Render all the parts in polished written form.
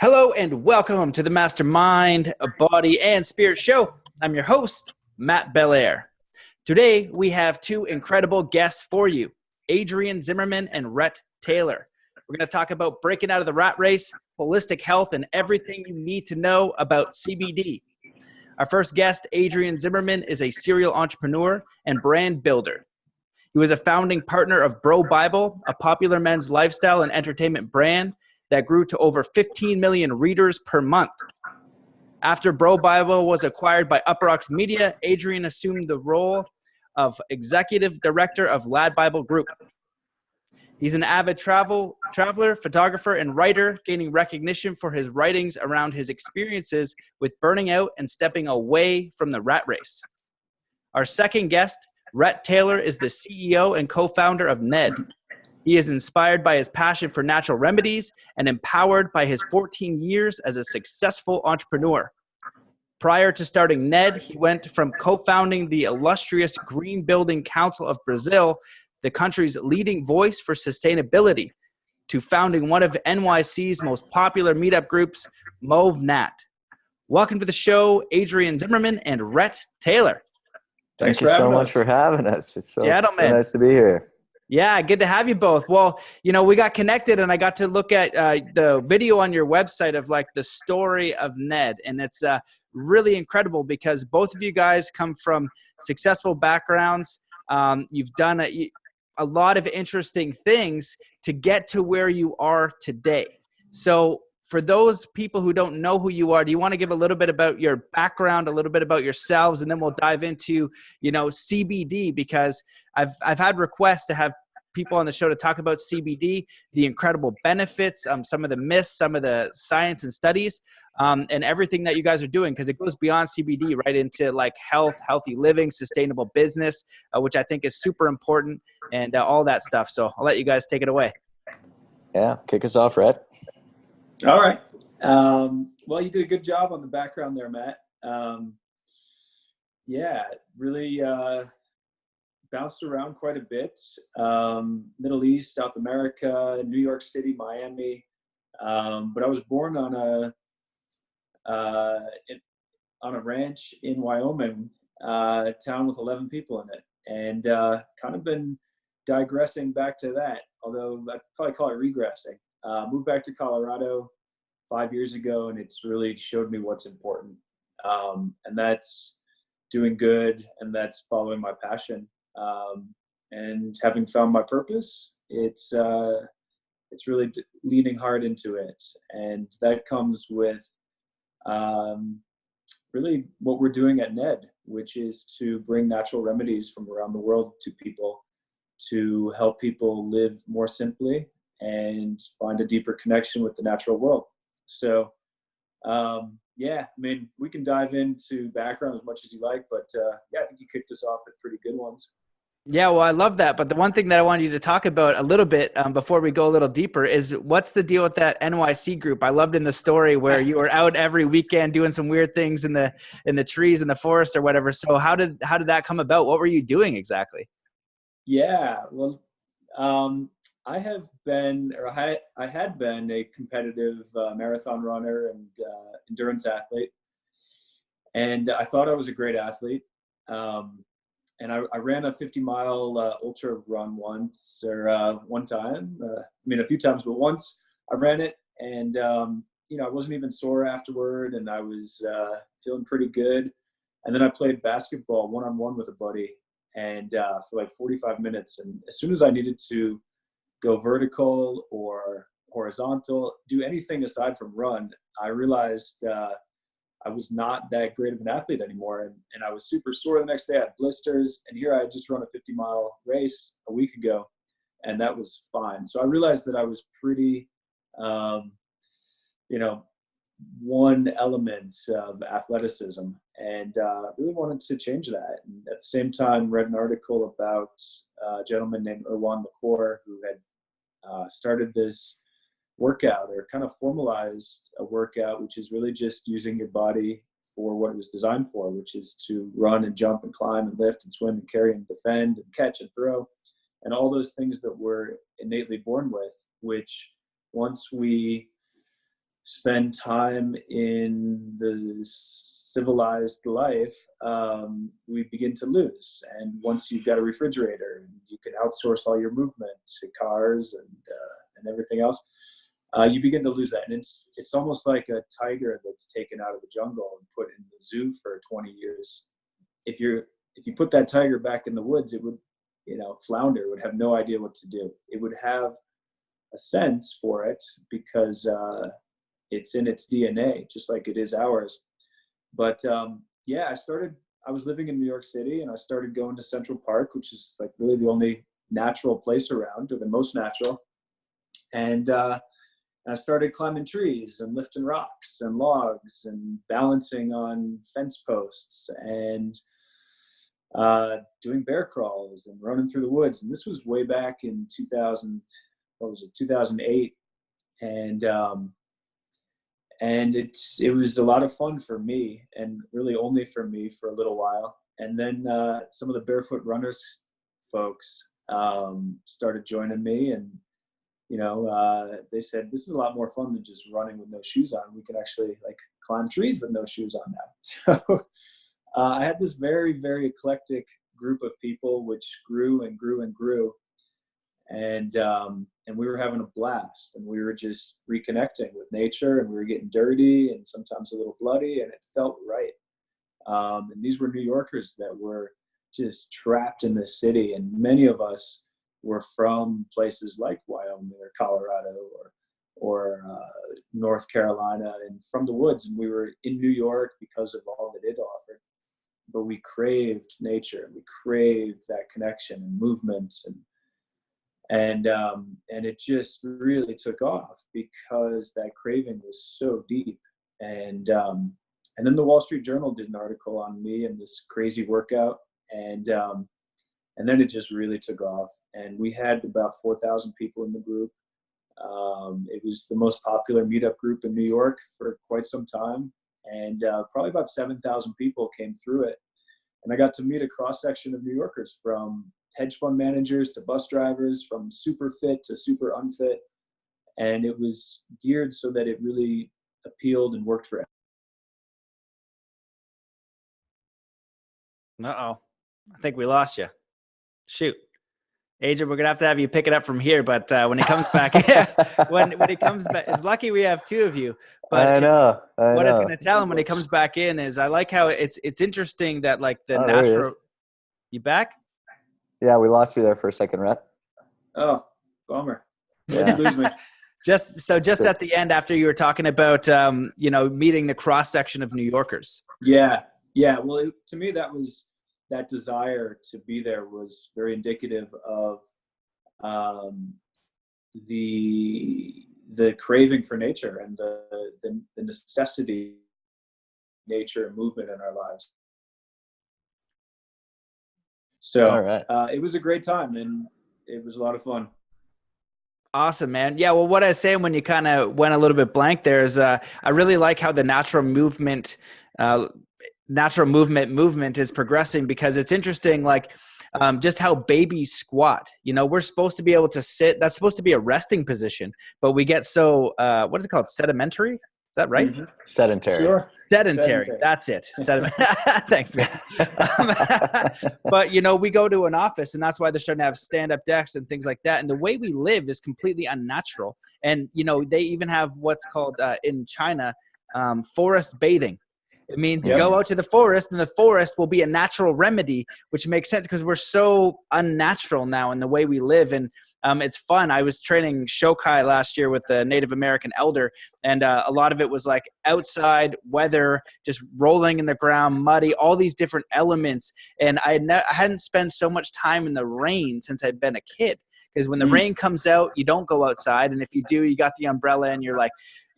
Hello and welcome to the Mastermind, Body, and Spirit Show. I'm your host, Matt Belair. Today, we have two incredible guests for you, Adriaan Zimmerman and Rhett Taylor. We're going to talk about breaking out of the rat race, holistic health, and everything you need to know about CBD. Our first guest, Adriaan Zimmerman, is a serial entrepreneur and brand builder. He was a founding partner of BroBible, a popular men's lifestyle and entertainment brand that grew to over 15 million readers per month. After BroBible was acquired by uproxx Media, Adriaan assumed the role of executive director of LADbible Group. He's an avid traveler, photographer, and writer, gaining recognition for his writings around his experiences with burning out and stepping away from the rat race. Our second guest, Rhett Taylor, is the CEO and co-founder of NED. He is inspired by his passion for natural remedies and empowered by his 14 years as a successful entrepreneur. Prior to starting NED, he went from co-founding the illustrious Green Building Council of Brazil, the country's leading voice for sustainability, to founding one of NYC's most popular meetup groups, Mauve Nat. Welcome to the show, Adriaan Zimmerman and Rhett Taylor. Thank you so much for having us. It's so nice to be here. Yeah, good to have you both. Well, you know, we got connected and I got to look at the video on your website of like the story of NED. And it's really incredible because both of you guys come from successful backgrounds. You've done a lot of interesting things to get to where you are today. So for those people who don't know who you are, do you want to give a little bit about your background, a little bit about yourselves, and then we'll dive into, you know, CBD, because I've had requests to have people on the show to talk about CBD, the incredible benefits, some of the myths, some of the science and studies, and everything that you guys are doing, because it goes beyond CBD right into like health, healthy living, sustainable business, which I think is super important, and all that stuff. So I'll let you guys take it away. Yeah, kick us off, Rhett. All right. Well, you did a good job on the background there, Matt. Yeah, really bounced around quite a bit. Middle East, South America, New York City, Miami. But I was born on a ranch in Wyoming, a town with 11 people in it, and kind of been digressing back to that, although I'd probably call it regressing. Moved back to Colorado 5 years ago, and it's really showed me what's important. And that's doing good, and that's following my passion. And having found my purpose, it's really leaning hard into it. And that comes with really what we're doing at NED, which is to bring natural remedies from around the world to people to help people live more simply and find a deeper connection with the natural world. So, yeah, I mean, we can dive into background as much as you like, but yeah, I think you kicked us off with pretty good ones. Yeah, well, I love that. But the one thing that I wanted you to talk about a little bit before we go a little deeper is what's the deal with that NYC group? I loved in the story where you were out every weekend doing some weird things in the trees in the forest or whatever. So how did that come about? What were you doing exactly? Yeah, well, I had been a competitive marathon runner and endurance athlete, and I thought I was a great athlete. And I ran a 50-mile ultra run once, or one time. I mean, a few times, but once I ran it, and you know, I wasn't even sore afterward, and I was feeling pretty good. And then I played basketball one-on-one with a buddy, and for like 45 minutes. And as soon as I needed to go vertical or horizontal, do anything aside from run, I realized I was not that great of an athlete anymore. And I was super sore the next day. I had blisters. And here I had just run a 50-mile race a week ago, and that was fine. So I realized that I was pretty, you know, one element of athleticism, and really wanted to change that. And at the same time, read an article about a gentleman named Erwan McCor, who had started this workout, or kind of formalized a workout, which is really just using your body for what it was designed for, which is to run and jump and climb and lift and swim and carry and defend and catch and throw, and all those things that we're innately born with, which once we spend time in the civilized life, we begin to lose. And once you've got a refrigerator, you can outsource all your movement to cars and everything else. You begin to lose that. And it's almost like a tiger that's taken out of the jungle and put in the zoo for 20 years. If you put that tiger back in the woods, it would, flounder, would have no idea what to do. It would have a sense for it because it's in its DNA, just like it is ours. But I was living in New York City, and I started going to Central Park, which is like really the only natural place around, or the most natural. And I started climbing trees and lifting rocks and logs and balancing on fence posts and doing bear crawls and running through the woods. And this was way back in 2008. And it was a lot of fun for me, and really only for me for a little while. And then some of the barefoot runners folks started joining me, and they said, this is a lot more fun than just running with no shoes on. We can actually like climb trees with no shoes on now. So I had this very, very eclectic group of people, which grew and grew and grew. And we were having a blast, and we were just reconnecting with nature, and we were getting dirty and sometimes a little bloody, and it felt right. And these were New Yorkers that were just trapped in this city. And many of us were from places like Wyoming or Colorado or North Carolina, and from the woods. And we were in New York because of all that it offered. But we craved nature. We craved that connection and movement, and it just really took off because that craving was so deep. And then the Wall Street Journal did an article on me and this crazy workout, and then it just really took off. And we had about 4,000 people in the group. It was the most popular meetup group in New York for quite some time, and probably about 7,000 people came through it. And I got to meet a cross-section of New Yorkers, from hedge fund managers to bus drivers, from super fit to super unfit. And it was geared so that it really appealed and worked for everyone. Uh-oh. I think we lost you. Shoot. Adriaan, we're going to have you pick it up from here. But when it comes back, when it comes back, it's lucky we have two of you. But I know. What I was going to tell him when he comes back in is, I like how it's interesting that like the natural. You back? Yeah, we lost you there for a second, Rhett. Oh, bummer. Yeah. You lose me. Just at the end, after you were talking about, meeting the cross section of New Yorkers. Yeah. Well, to me, that desire to be there was very indicative of the craving for nature and the necessity, nature and movement in our lives. So it was a great time, and it was a lot of fun. Awesome, man. Yeah. Well, what I was saying when you kind of went a little bit blank there is, I really like how the natural movement is progressing, because it's interesting, like just how babies squat. We're supposed to be able to sit. That's supposed to be a resting position, but we get so what is it called? Sedimentary? Is that right? Mm-hmm. Sedentary. Sure. Sedentary. That's it. Thanks, man. But we go to an office, and that's why they're starting to have stand-up desks and things like that. And the way we live is completely unnatural. And they even have what's called in China forest bathing. It means go out to the forest, and the forest will be a natural remedy, which makes sense because we're so unnatural now in the way we live. And it's fun. I was training Shokai last year with a Native American elder, and a lot of it was like outside weather, just rolling in the ground, muddy, all these different elements. And I hadn't spent so much time in the rain since I'd been a kid, because when the rain comes out, you don't go outside. And if you do, you got the umbrella, and you're like,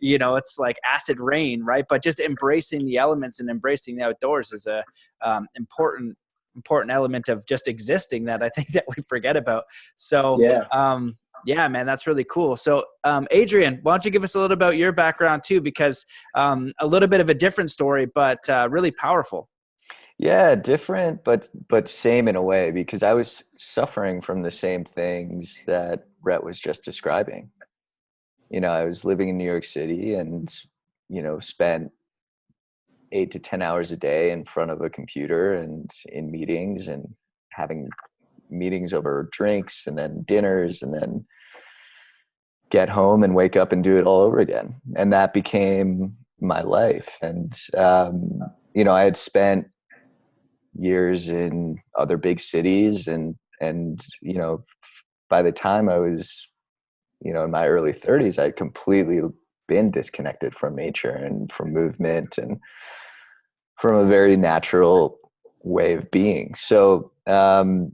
it's like acid rain, right? But just embracing the elements and embracing the outdoors is a important element of just existing that I think that we forget about. So, yeah, man, that's really cool. So, Adriaan, why don't you give us a little about your background too, because a little bit of a different story, but really powerful. Yeah, different, but same in a way, because I was suffering from the same things that Rhett was just describing. I was living in New York City and, spent 8 to 10 hours a day in front of a computer and in meetings and having meetings over drinks and then dinners and then get home and wake up and do it all over again. And that became my life. And, I had spent years in other big cities and, by the time I was, in my early 30s, I'd completely been disconnected from nature and from movement and from a very natural way of being. So, where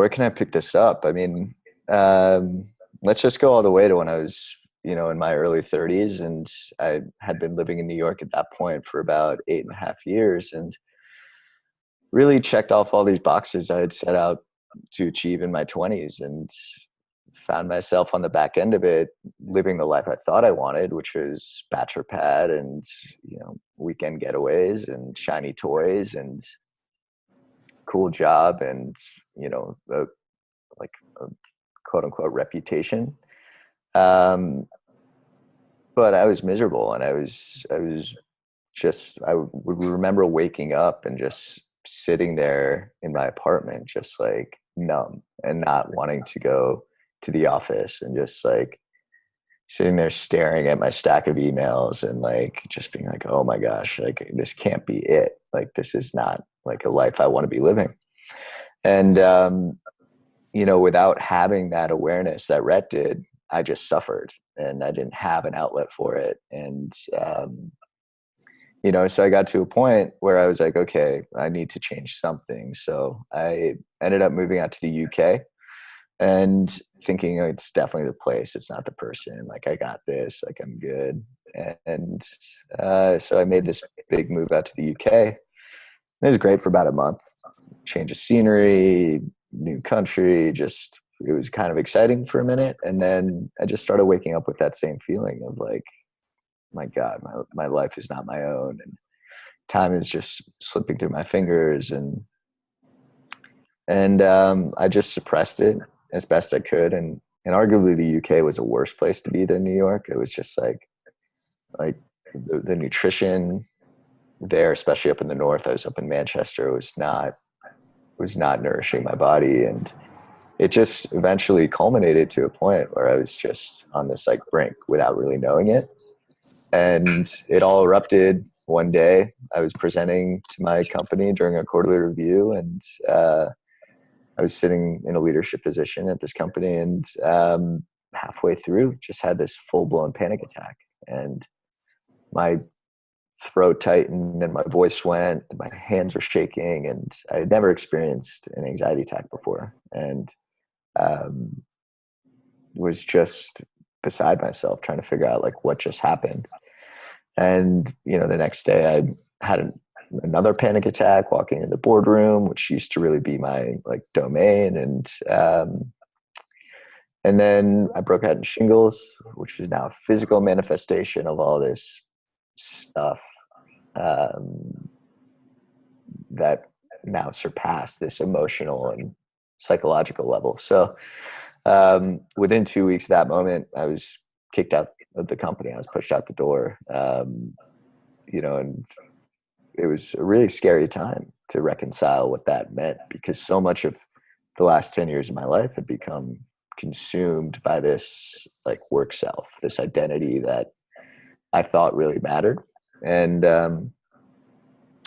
can I pick this up? I mean, let's just go all the way to when I was, in my early 30s, and I had been living in New York at that point for about 8.5 years, and really checked off all these boxes I had set out to achieve in my 20s, and found myself on the back end of it living the life I thought I wanted, which was bachelor pad and, weekend getaways and shiny toys and cool job and, a quote unquote reputation. But I was miserable, and I would remember waking up and just sitting there in my apartment, just like numb and not wanting to go to the office, and just like sitting there staring at my stack of emails and like just being like, oh my gosh, like this can't be it. Like this is not like a life I want to be living. And, without having that awareness that Rhett did, I just suffered and I didn't have an outlet for it. And, so I got to a point where I was like, okay, I need to change something. So I ended up moving out to the UK and thinking, oh, it's definitely the place. It's not the person. Like, I got this, like, I'm good. And so I made this big move out to the UK. It was great for about a month. Change of scenery, new country, it was kind of exciting for a minute. And then I just started waking up with that same feeling of like, my God, my life is not my own. And time is just slipping through my fingers. And I just suppressed it as best I could. And arguably the UK was a worse place to be than New York. It was just like the nutrition there, especially up in the north. I was up in Manchester, was not nourishing my body. And it just eventually culminated to a point where I was just on this like brink without really knowing it. And it all erupted one day. I was presenting to my company during a quarterly review, and I was sitting in a leadership position at this company, and halfway through just had this full-blown panic attack, and my throat tightened and my voice went and my hands were shaking, and I had never experienced an anxiety attack before, and was just beside myself trying to figure out like what just happened. And the next day I had another panic attack walking in the boardroom, which used to really be my like domain. And then I broke out in shingles, which is now a physical manifestation of all this stuff that now surpassed this emotional and psychological level. So within 2 weeks of that moment, I was kicked out of the company. I was pushed out the door, and it was a really scary time to reconcile what that meant, because so much of the last 10 years of my life had become consumed by this like work self, this identity that I thought really mattered. And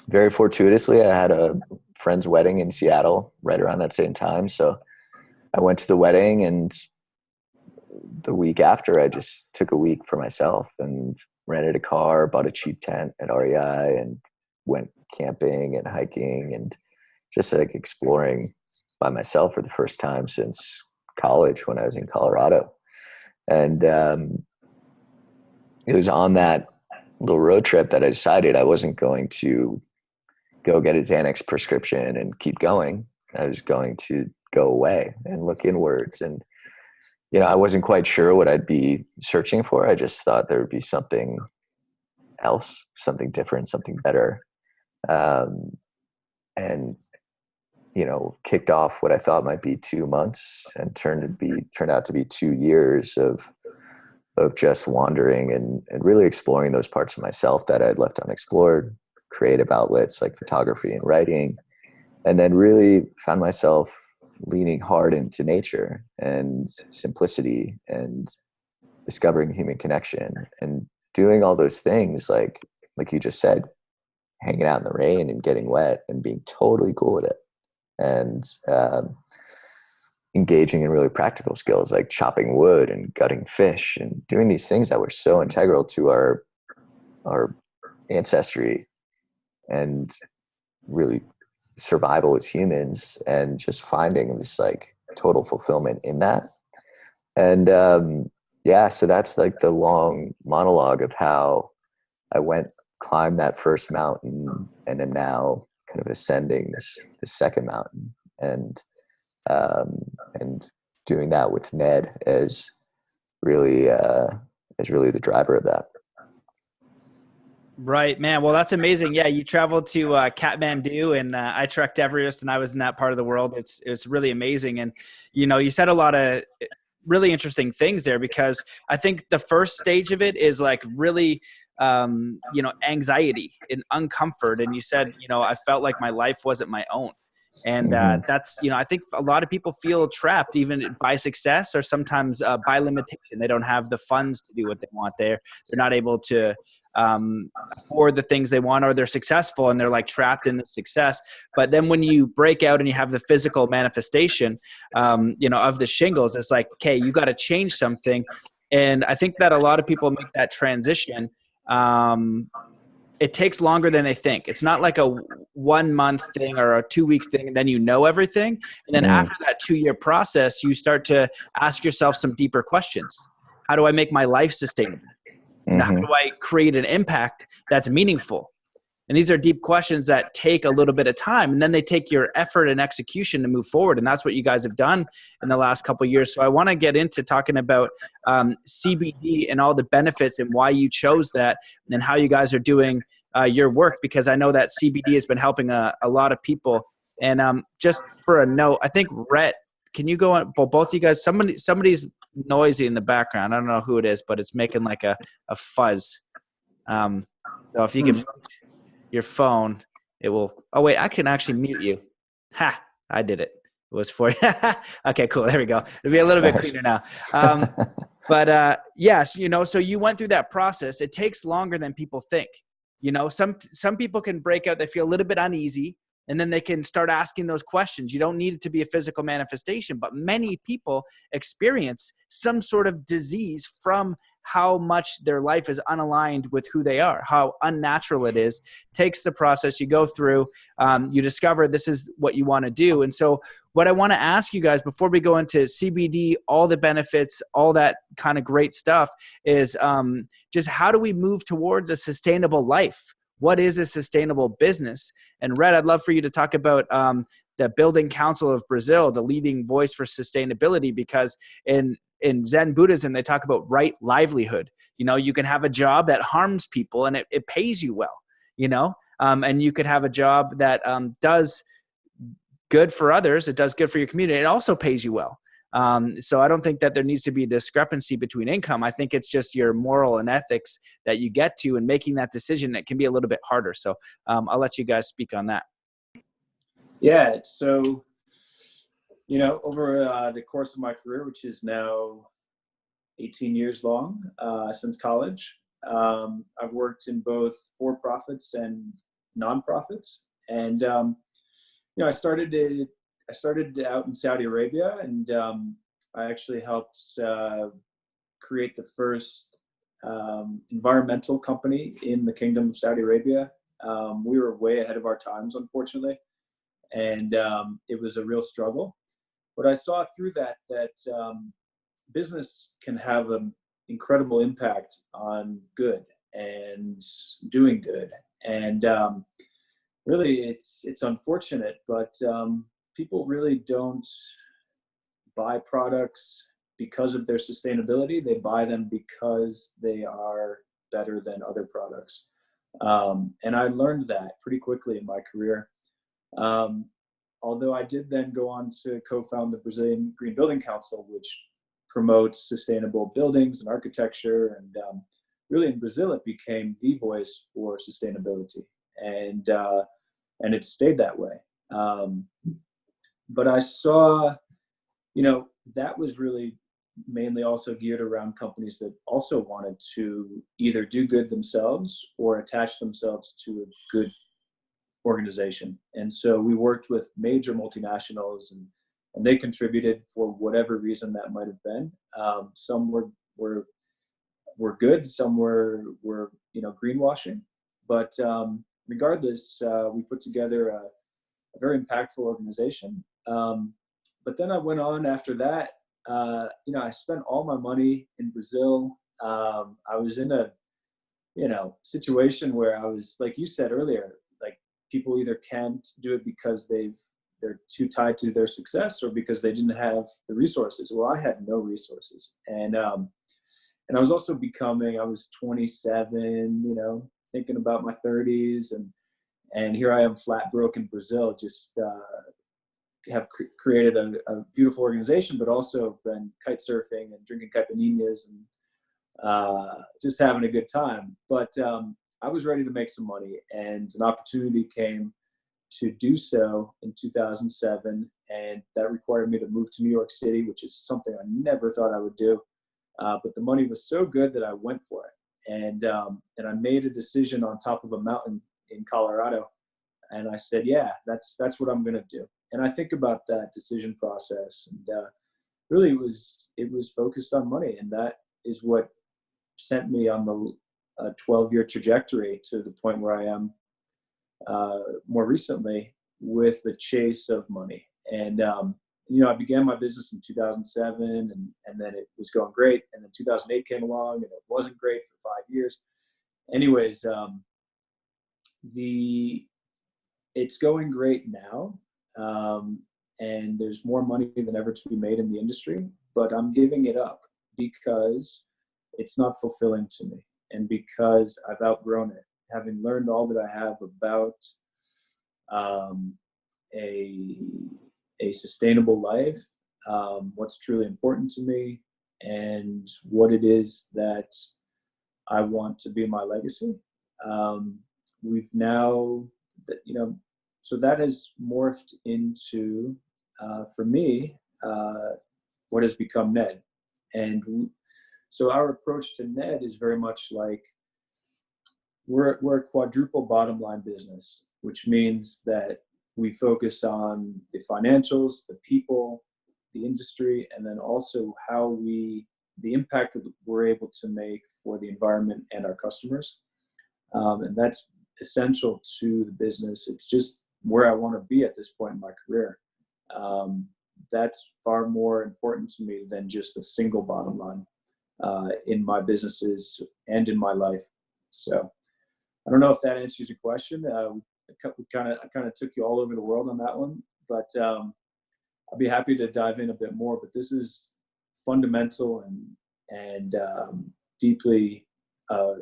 very fortuitously, I had a friend's wedding in Seattle right around that same time. So I went to the wedding, and the week after, I just took a week for myself and rented a car, bought a cheap tent at REI, and went camping and hiking and just like exploring by myself for the first time since college when I was in Colorado. And it was on that little road trip that I decided I wasn't going to go get a Xanax prescription and keep going. I was going to go away and look inwards. And, I wasn't quite sure what I'd be searching for. I just thought there would be something else, something different, something better. And, kicked off what I thought might be 2 months and turned out to be 2 years of just wandering and really exploring those parts of myself that I'd left unexplored, creative outlets like photography and writing, and then really found myself leaning hard into nature and simplicity and discovering human connection and doing all those things like you just said, hanging out in the rain and getting wet and being totally cool with it, and engaging in really practical skills like chopping wood and gutting fish and doing these things that were so integral to our ancestry and really survival as humans, and just finding this like total fulfillment in that. And so that's like the long monologue of how I climbed that first mountain and am now kind of ascending this second mountain, and doing that with Ned as really the driver of that. Right, man. Well, that's amazing. Yeah, you traveled to Kathmandu, and I trekked Everest, and I was in that part of the world. It's really amazing, and you said a lot of really interesting things there, because I think the first stage of it is like really anxiety and uncomfort, and you said I felt like my life wasn't my own. And that's, I think a lot of people feel trapped even by success, or sometimes by limitation. They don't have the funds to do what they want. They're not able to afford the things they want, or they're successful and they're like trapped in the success. But then when you break out and you have the physical manifestation, of the shingles, it's like, okay, you got to change something. And I think that a lot of people make that transition. It takes longer than they think. It's not like a 1 month thing or a 2 week thing, and then everything. And then after that 2-year process, you start to ask yourself some deeper questions. How do I make my life sustainable? And how do I create an impact that's meaningful? And these are deep questions that take a little bit of time, and then they take your effort and execution to move forward. And that's what you guys have done in the last couple of years. So I want to get into talking about CBD and all the benefits and why you chose that, and how you guys are doing your work, because I know that CBD has been helping a lot of people. And just for a note, I think Rhett, can you go on? Well, both of you guys, somebody's noisy in the background. I don't know who it is, but it's making like a fuzz. So if you can mute your phone, it will. Oh wait, I can actually mute you. Ha! I did it. It was for you. Okay, cool. There we go. It'll be a little bit cleaner now. But yes, so you went through that process. It takes longer than people think. Some people can break out. They feel a little bit uneasy, and then they can start asking those questions. You don't need it to be a physical manifestation, but many people experience some sort of disease from how much their life is unaligned with who they are, how unnatural it is. Takes the process you go through. You discover this is what you want to do. And so what I want to ask you guys before we go into CBD, all the benefits, all that kind of great stuff, is just how do we move towards a sustainable life? What is a sustainable business? And Red, I'd love for you to talk about the Building Council of Brazil, the leading voice for sustainability, because in Zen Buddhism, they talk about right livelihood. You can have a job that harms people and it pays you well, and you could have a job that does good for others. It does good for your community. It also pays you well. So I don't think that there needs to be a discrepancy between income. I think it's just your moral and ethics that you get to, and making that decision, it can be a little bit harder. So I'll let you guys speak on that. Yeah. So, over the course of my career, which is now 18 years long, since college, I've worked in both for-profits and nonprofits. And, I started out in Saudi Arabia, and I actually helped create the first environmental company in the Kingdom of Saudi Arabia. We were way ahead of our times, unfortunately, and it was a real struggle. But I saw through that business can have an incredible impact on good and doing good. And really, it's unfortunate, but people really don't buy products because of their sustainability. They buy them because they are better than other products. And I learned that pretty quickly in my career. Although I did then go on to co-found the Brazilian Green Building Council, which promotes sustainable buildings and architecture. And really in Brazil, it became the voice for sustainability. And it stayed that way. But I saw, that was really mainly also geared around companies that also wanted to either do good themselves or attach themselves to a good organization. And so we worked with major multinationals, and they contributed for whatever reason that might have been. Some were good, some were greenwashing, but regardless, we put together a very impactful organization. But then I went on after that. I spent all my money in Brazil. I was in a situation where I was, like you said earlier, like people either can't do it because they're too tied to their success, or because they didn't have the resources. Well, I had no resources, and I was also I was 27, thinking about my 30s, and here I am flat broke in Brazil, just have created a beautiful organization, but also been kite surfing and drinking caipirinhas and just having a good time. But I was ready to make some money, and an opportunity came to do so in 2007, and that required me to move to New York City, which is something I never thought I would do. But the money was so good that I went for it, and I made a decision on top of a mountain in Colorado, and I said, yeah, that's what I'm going to do. And I think about that decision process, and really it was focused on money, and that is what sent me on the 12-year trajectory to the point where I am more recently, with the chase of money. And I began my business in 2007, and then it was going great, and then 2008 came along, and it wasn't great for 5 years. Anyways, it's going great now. And there's more money than ever to be made in the industry, but I'm giving it up because it's not fulfilling to me, and because I've outgrown it, having learned all that I have about a sustainable life, what's truly important to me, and what it is that I want to be my legacy. We've now, so that has morphed into, for me, what has become Ned. And so our approach to Ned is very much like, we're a quadruple bottom line business, which means that we focus on the financials, the people, the industry, and then also the impact that we're able to make for the environment and our customers. And that's essential to the business. It's just where I want to be at this point in my career. That's far more important to me than just a single bottom line in my businesses and in my life. So I don't know if that answers your question. I kind of took you all over the world on that one, but I'll be happy to dive in a bit more. But this is fundamental and deeply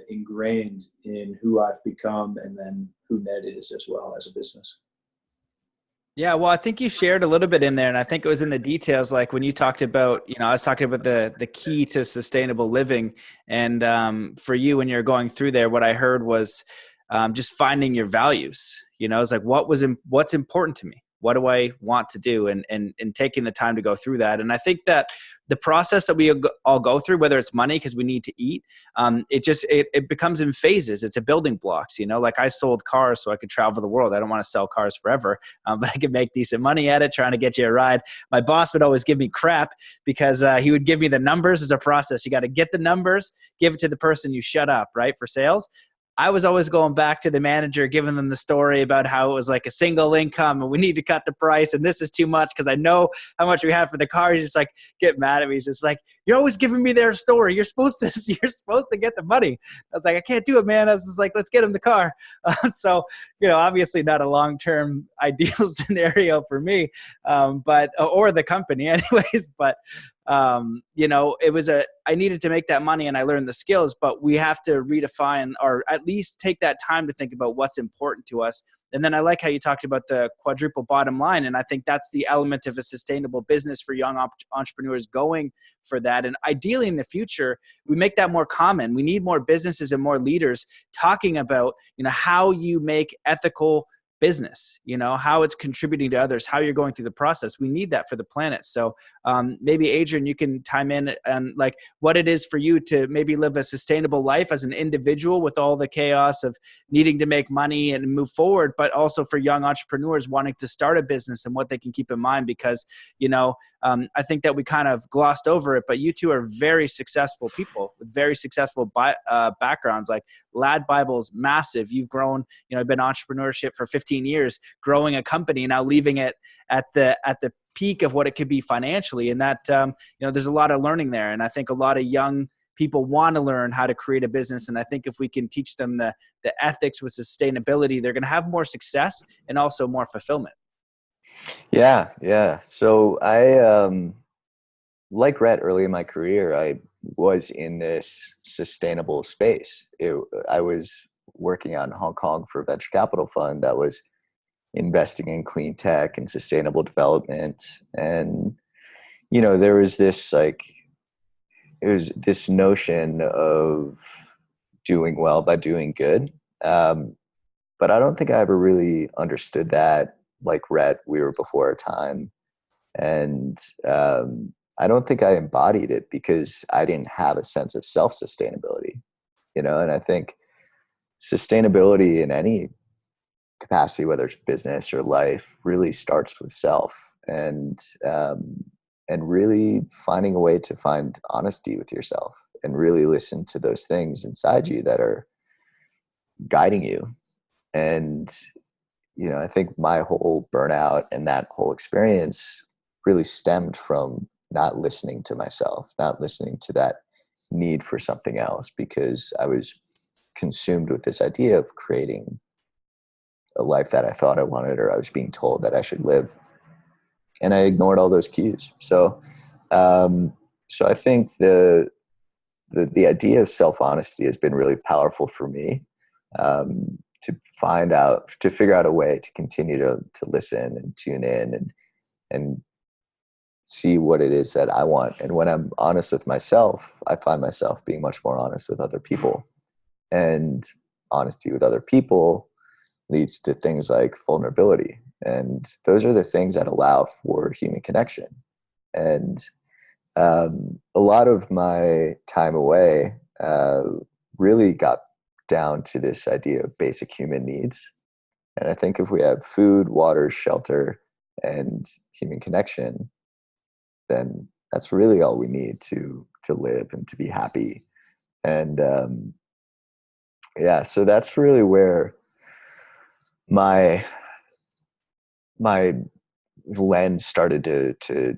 ingrained in who I've become, and then who Ned is as well as a business. Yeah, well, I think you shared a little bit in there, and I think it was in the details, like when you talked about, I was talking about the key to sustainable living. And for you, when you're going through there, what I heard was just finding your values. It's like, what's important to me? What do I want to do? And taking the time to go through that. And I think that the process that we all go through, whether it's money because we need to eat, it becomes in phases. It's a building blocks, like I sold cars so I could travel the world. I don't want to sell cars forever, but I could make decent money at it, trying to get you a ride. My boss would always give me crap because he would give me the numbers as a process. You got to get the numbers, give it to the person, you shut up, right, for sales. I was always going back to the manager, giving them the story about how it was like a single income and we need to cut the price and this is too much because I know how much we have for the car. He's just like, get mad at me. He's just like, you're always giving me their story. You're supposed to get the money. I was like, I can't do it, man. I was just like, let's get him the car. So, obviously not a long-term ideal scenario for me, or the company anyways. But I needed to make that money and I learned the skills, but we have to redefine or at least take that time to think about what's important to us. And then I like how you talked about the quadruple bottom line. And I think that's the element of a sustainable business for young entrepreneurs going for that. And ideally in the future, we make that more common. We need more businesses and more leaders talking about, how you make ethical business, how it's contributing to others, how you're going through the process. We need that for the planet. So maybe Adriaan, you can chime in and like what it is for you to maybe live a sustainable life as an individual with all the chaos of needing to make money and move forward, but also for young entrepreneurs wanting to start a business and what they can keep in mind, because, I think that we kind of glossed over it, but you two are very successful people with very successful backgrounds. Like LADbible's massive. You've grown, been entrepreneurship for 15 years, growing a company, now leaving it at the peak of what it could be financially. And that, there's a lot of learning there. And I think a lot of young people want to learn how to create a business. And I think if we can teach them the ethics with sustainability, they're going to have more success and also more fulfillment. Yeah. So I, like Rhett, early in my career, I was in this sustainable space. I was working out in Hong Kong for a venture capital fund that was investing in clean tech and sustainable development. And, there was this it was this notion of doing well by doing good. But I don't think I ever really understood that. Like Rhett, we were before our time. And I don't think I embodied it because I didn't have a sense of self-sustainability, and I think sustainability in any capacity, whether it's business or life, really starts with self and really finding a way to find honesty with yourself and really listen to those things inside you that are guiding you. And, I think my whole burnout and that whole experience really stemmed from not listening to myself, not listening to that need for something else, because I was consumed with this idea of creating a life that I thought I wanted, or I was being told that I should live. And I ignored all those cues. So I think the idea of self-honesty has been really powerful for me, to figure out a way to continue to listen and tune in and see what it is that I want. And when I'm honest with myself, I find myself being much more honest with other people. And honesty with other people leads to things like vulnerability. And those are the things that allow for human connection. And a lot of my time away really got down to this idea of basic human needs. And I think if we have food, water, shelter, and human connection, then that's really all we need to live and to be happy. And so that's really where my lens started to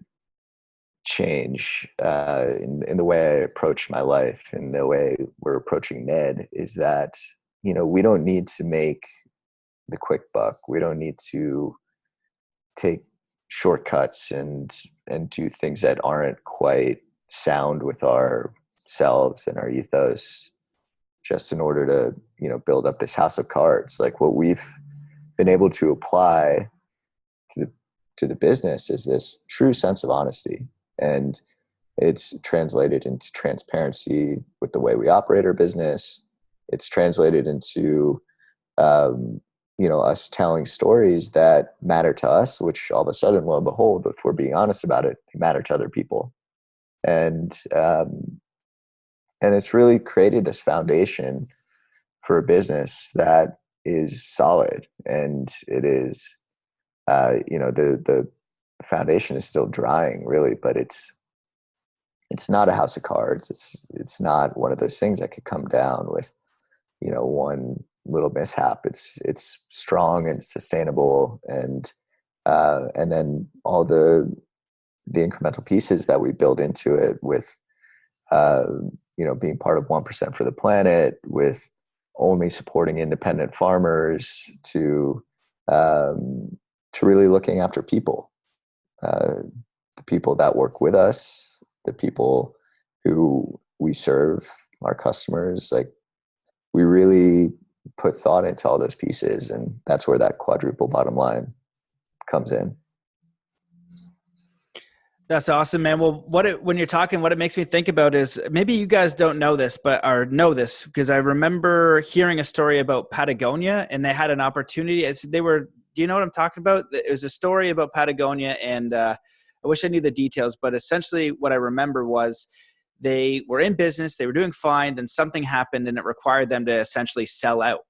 change in the way I approach my life, and the way we're approaching Ned, is that, we don't need to make the quick buck. We don't need to take shortcuts and do things that aren't quite sound with ourselves and our ethos, just in order to, build up this house of cards. Like, what we've been able to apply to the business is this true sense of honesty. And it's translated into transparency with the way we operate our business. It's translated into, us telling stories that matter to us, which all of a sudden, lo and behold, if we're being honest about it, they matter to other people. And it's really created this foundation for a business that is solid. And it is, the foundation is still drying, really, but it's not a house of cards. It's not one of those things that could come down with, one little mishap. It's strong and sustainable, and then all the incremental pieces that we build into it, with being part of 1% for the planet, with only supporting independent farmers, to really looking after people, the people that work with us, the people who we serve, our customers, like we really put thought into all those pieces, and that's where that quadruple bottom line comes in. That's awesome, man. Well, when you're talking, what it makes me think about is maybe you guys don't know this, or know this, because I remember hearing a story about Patagonia, and they had an opportunity. Do you know what I'm talking about? It was a story about Patagonia, and I wish I knew the details, but essentially what I remember was they were in business, they were doing fine, then something happened and it required them to essentially sell out.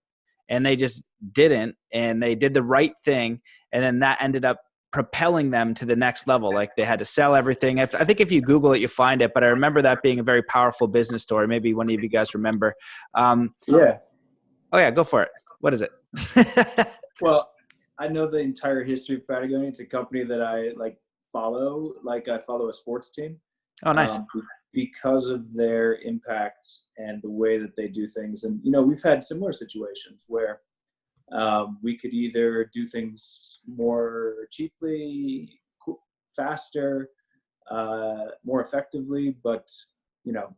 And they just didn't, and they did the right thing, and then that ended up propelling them to the next level. Like they had to sell everything. I think if you Google it, you find it, but I remember that being a very powerful business story. Maybe one of you guys remember. Yeah. Oh yeah, go for it. What is it? Well, I know the entire history of Patagonia. It's a company that I follow. I follow a sports team. Oh, nice. Because of their impact and the way that they do things. And, we've had similar situations where we could either do things more cheaply, faster, more effectively, but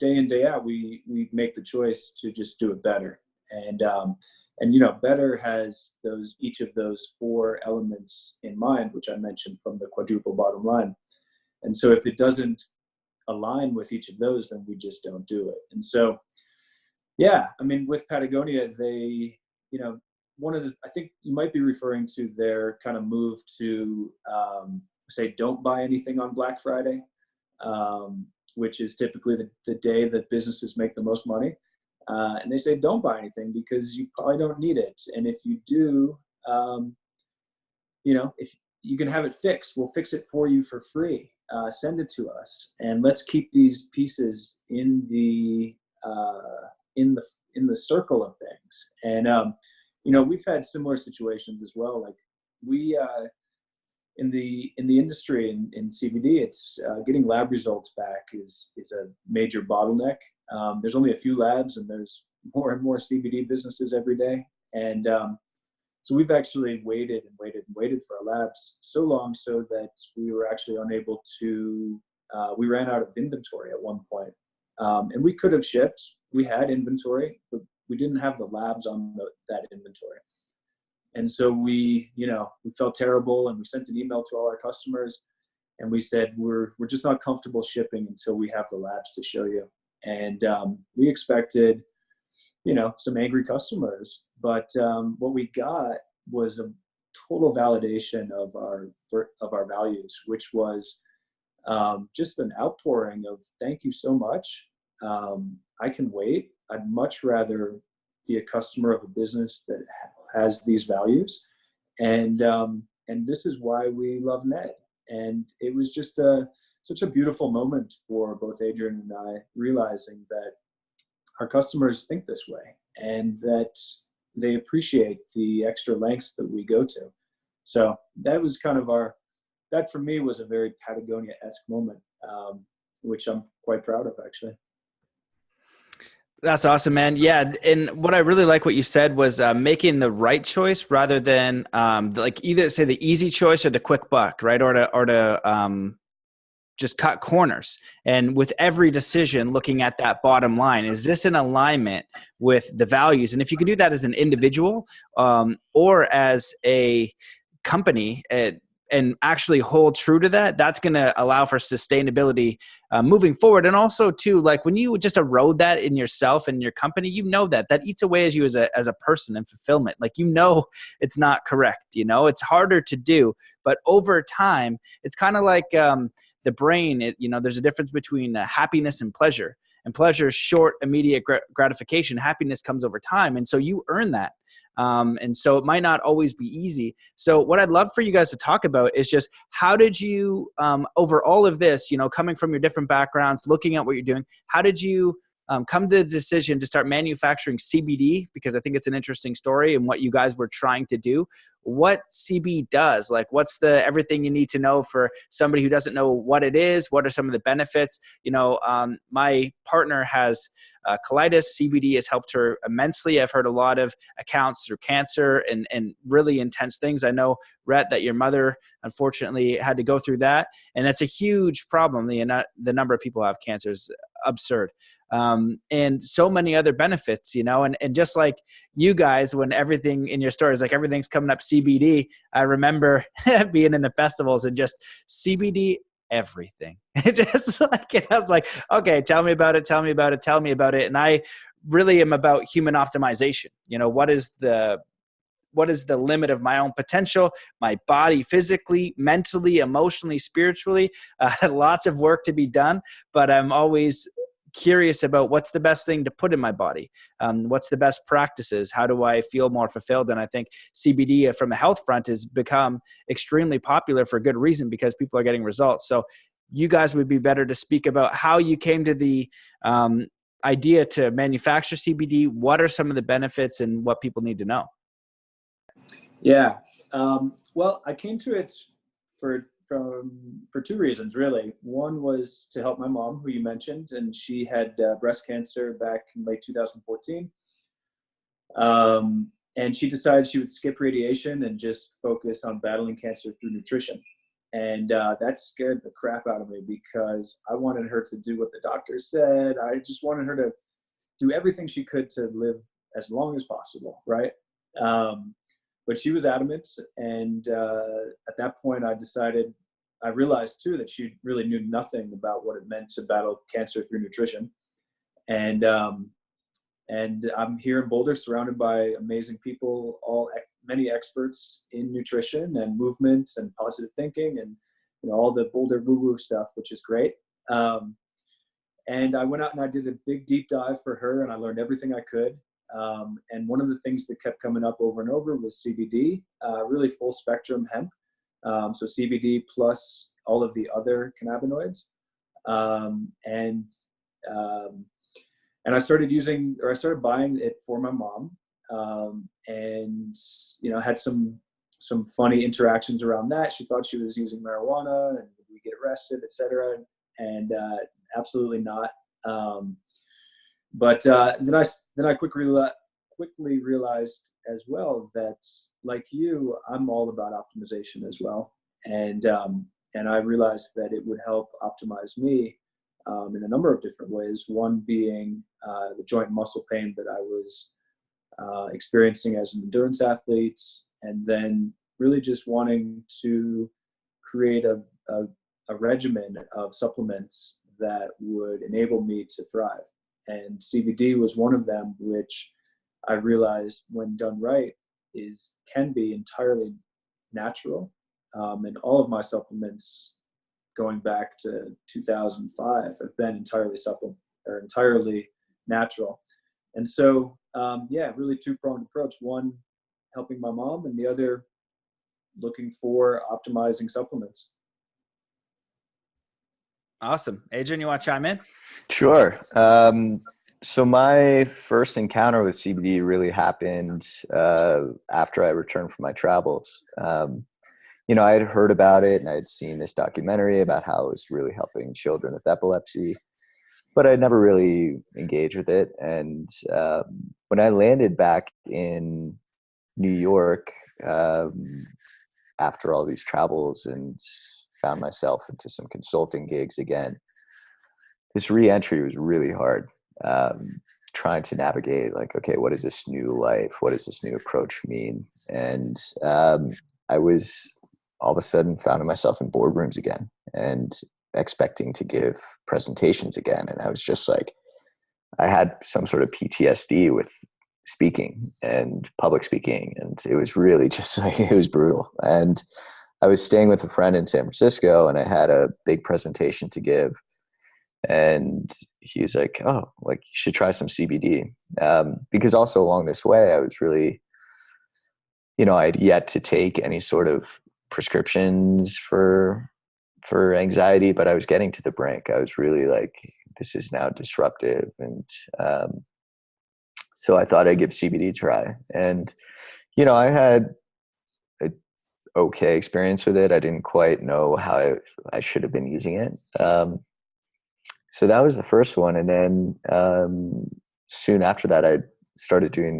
day in, day out, we make the choice to just do it better. And better has each of those 4 elements in mind, which I mentioned from the quadruple bottom line. And so if it doesn't align with each of those, then we just don't do it. And so, yeah, I mean, with Patagonia, they, I think you might be referring to their kind of move to say, don't buy anything on Black Friday, which is typically the day that businesses make the most money. And they say, don't buy anything because you probably don't need it. And if you do, if you can have it fixed, we'll fix it for you for free. Send it to us, and let's keep these pieces in the circle of things. And we've had similar situations as well. Like we in the industry in CBD, it's getting lab results back is a major bottleneck. There's only a few labs, and there's more and more CBD businesses every day. And so we've actually waited for our labs so long so that we were actually unable to, we ran out of inventory at one point. And we could have shipped. We had inventory, but we didn't have the labs on that inventory. And so we felt terrible, and we sent an email to all our customers, and we said, we're just not comfortable shipping until we have the labs to show you. And we expected, some angry customers, but what we got was a total validation of our values, which was just an outpouring of thank you so much. I can wait. I'd much rather be a customer of a business that has these values, and this is why we love Ned. And it was just such a beautiful moment for both Adriaan and I, realizing that our customers think this way and that they appreciate the extra lengths that we go to. So that was kind of that for me was a very Patagonia-esque moment, which I'm quite proud of, actually. That's awesome, man. Yeah. And what I really like what you said was making the right choice rather than either say the easy choice or the quick buck, right? Or to just cut corners. And with every decision, looking at that bottom line, is this in alignment with the values? And if you can do that as an individual or as a company, and actually hold true to that, that's going to allow for sustainability moving forward. And also too, like when you just erode that in yourself and your company, that eats away as you as a person and fulfillment. Like, it's not correct. It's harder to do, but over time, it's kind of like the brain. There's a difference between happiness and pleasure. And pleasure is short, immediate gratification. Happiness comes over time. And so you earn that. And so it might not always be easy. So what I'd love for you guys to talk about is just how did you, over all of this, coming from your different backgrounds, looking at what you're doing, how did you come to the decision to start manufacturing CBD, because I think it's an interesting story and what you guys were trying to do. What CBD does, like what's the everything you need to know for somebody who doesn't know what it is? What are some of the benefits? My partner has colitis. CBD has helped her immensely. I've heard a lot of accounts through cancer and really intense things. I know, Rhett, that your mother unfortunately had to go through that, and that's a huge problem. The number of people who have cancer is absurd. And so many other benefits, and just like you guys, when everything in your story is like everything's coming up CBD, I remember being in the festivals and just CBD everything. Just like, I was like, okay, tell me about it. And I really am about human optimization. What is the limit of my own potential, my body, physically, mentally, emotionally, spiritually. Lots of work to be done, but I'm always curious about what's the best thing to put in my body. What's the best practices? How do I feel more fulfilled? And I think CBD from a health front has become extremely popular for good reason, because people are getting results. So you guys would be better to speak about how you came to the idea to manufacture CBD. What are some of the benefits and what people need to know? Yeah. Well, I came to it for two reasons, really. One was to help my mom, who you mentioned, and she had breast cancer back in late 2014. And she decided she would skip radiation and just focus on battling cancer through nutrition. And that scared the crap out of me, because I wanted her to do what the doctor said. I just wanted her to do everything she could to live as long as possible, right? But she was adamant, and at that point I realized too that she really knew nothing about what it meant to battle cancer through nutrition. And I'm here in Boulder, surrounded by amazing people, many experts in nutrition and movement and positive thinking, and all the Boulder woo-woo stuff, which is great. And I went out and I did a big deep dive for her, and I learned everything I could. And one of the things that kept coming up over and over was CBD, really full spectrum hemp. So CBD plus all of the other cannabinoids. And I started buying it for my mom. And had some funny interactions around that. She thought she was using marijuana and we get arrested, etc. And absolutely not. But then I quickly realized as well that, like you, I'm all about optimization as well, and I realized that it would help optimize me in a number of different ways. One being the joint and muscle pain that I was experiencing as an endurance athlete, and then really just wanting to create a regimen of supplements that would enable me to thrive. And CBD was one of them, which I realized, when done right, can be entirely natural. And all of my supplements, going back to 2005, have been entirely natural. And so, really two-pronged approach. One, helping my mom, and the other, looking for optimizing supplements. Awesome. Adriaan, you want to chime in? Sure. So my first encounter with CBD really happened after I returned from my travels. I had heard about it, and I had seen this documentary about how it was really helping children with epilepsy, but I'd never really engaged with it. And when I landed back in New York after all these travels and found myself into some consulting gigs again, this re-entry was really hard. Trying to navigate, like, okay, what is this new life? What does this new approach mean? And I was all of a sudden found myself in boardrooms again and expecting to give presentations again. And I was just like, I had some sort of PTSD with speaking and public speaking. And it was really just like, it was brutal. And I was staying with a friend in San Francisco, and I had a big presentation to give. And he was like, oh, like, you should try some CBD. Because also along this way, I was really, I'd yet to take any sort of prescriptions for anxiety, but I was getting to the brink. I was really like, this is now disruptive. And so I thought I'd give CBD a try. And, I had a okay experience with it. I didn't quite know how I should have been using it. So that was the first one. And then soon after that, I started doing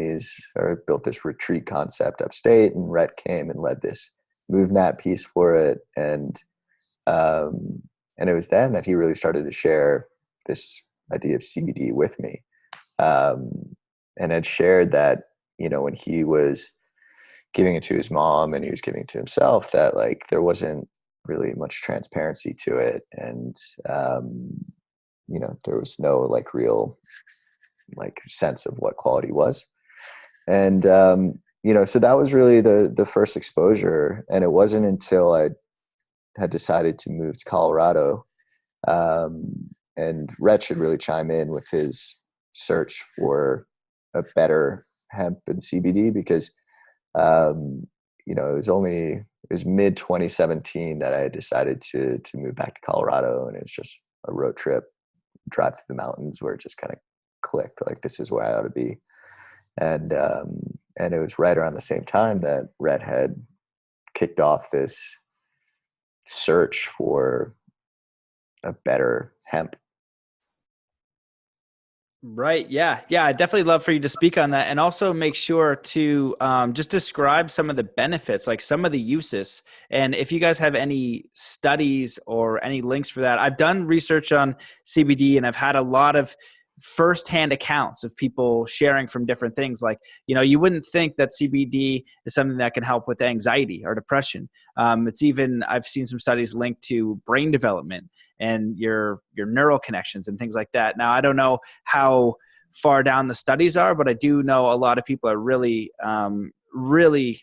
built this retreat concept upstate, and Rhett came and led this MoveNat piece for it. And it was then that he really started to share this idea of CBD with me. And had shared that, when he was giving it to his mom and he was giving it to himself, that like there wasn't really much transparency to it. And, there was no like real like sense of what quality was. And, so that was really the first exposure. And it wasn't until I had decided to move to Colorado, and Rhett should really chime in with his search for a better hemp and CBD, because, it was mid 2017 that I had decided to move back to Colorado, and it was just a road trip, drive through the mountains, where it just kind of clicked, like this is where I ought to be. And it was right around the same time that Rhett had kicked off this search for a better hemp. Right. Yeah. Yeah. I'd definitely love for you to speak on that, and also make sure to just describe some of the benefits, like some of the uses. And if you guys have any studies or any links for that, I've done research on CBD, and I've had a lot of firsthand accounts of people sharing from different things. Like, you wouldn't think that CBD is something that can help with anxiety or depression. It's even, I've seen some studies linked to brain development and your neural connections and things like that. Now, I don't know how far down the studies are, but I do know a lot of people are really, really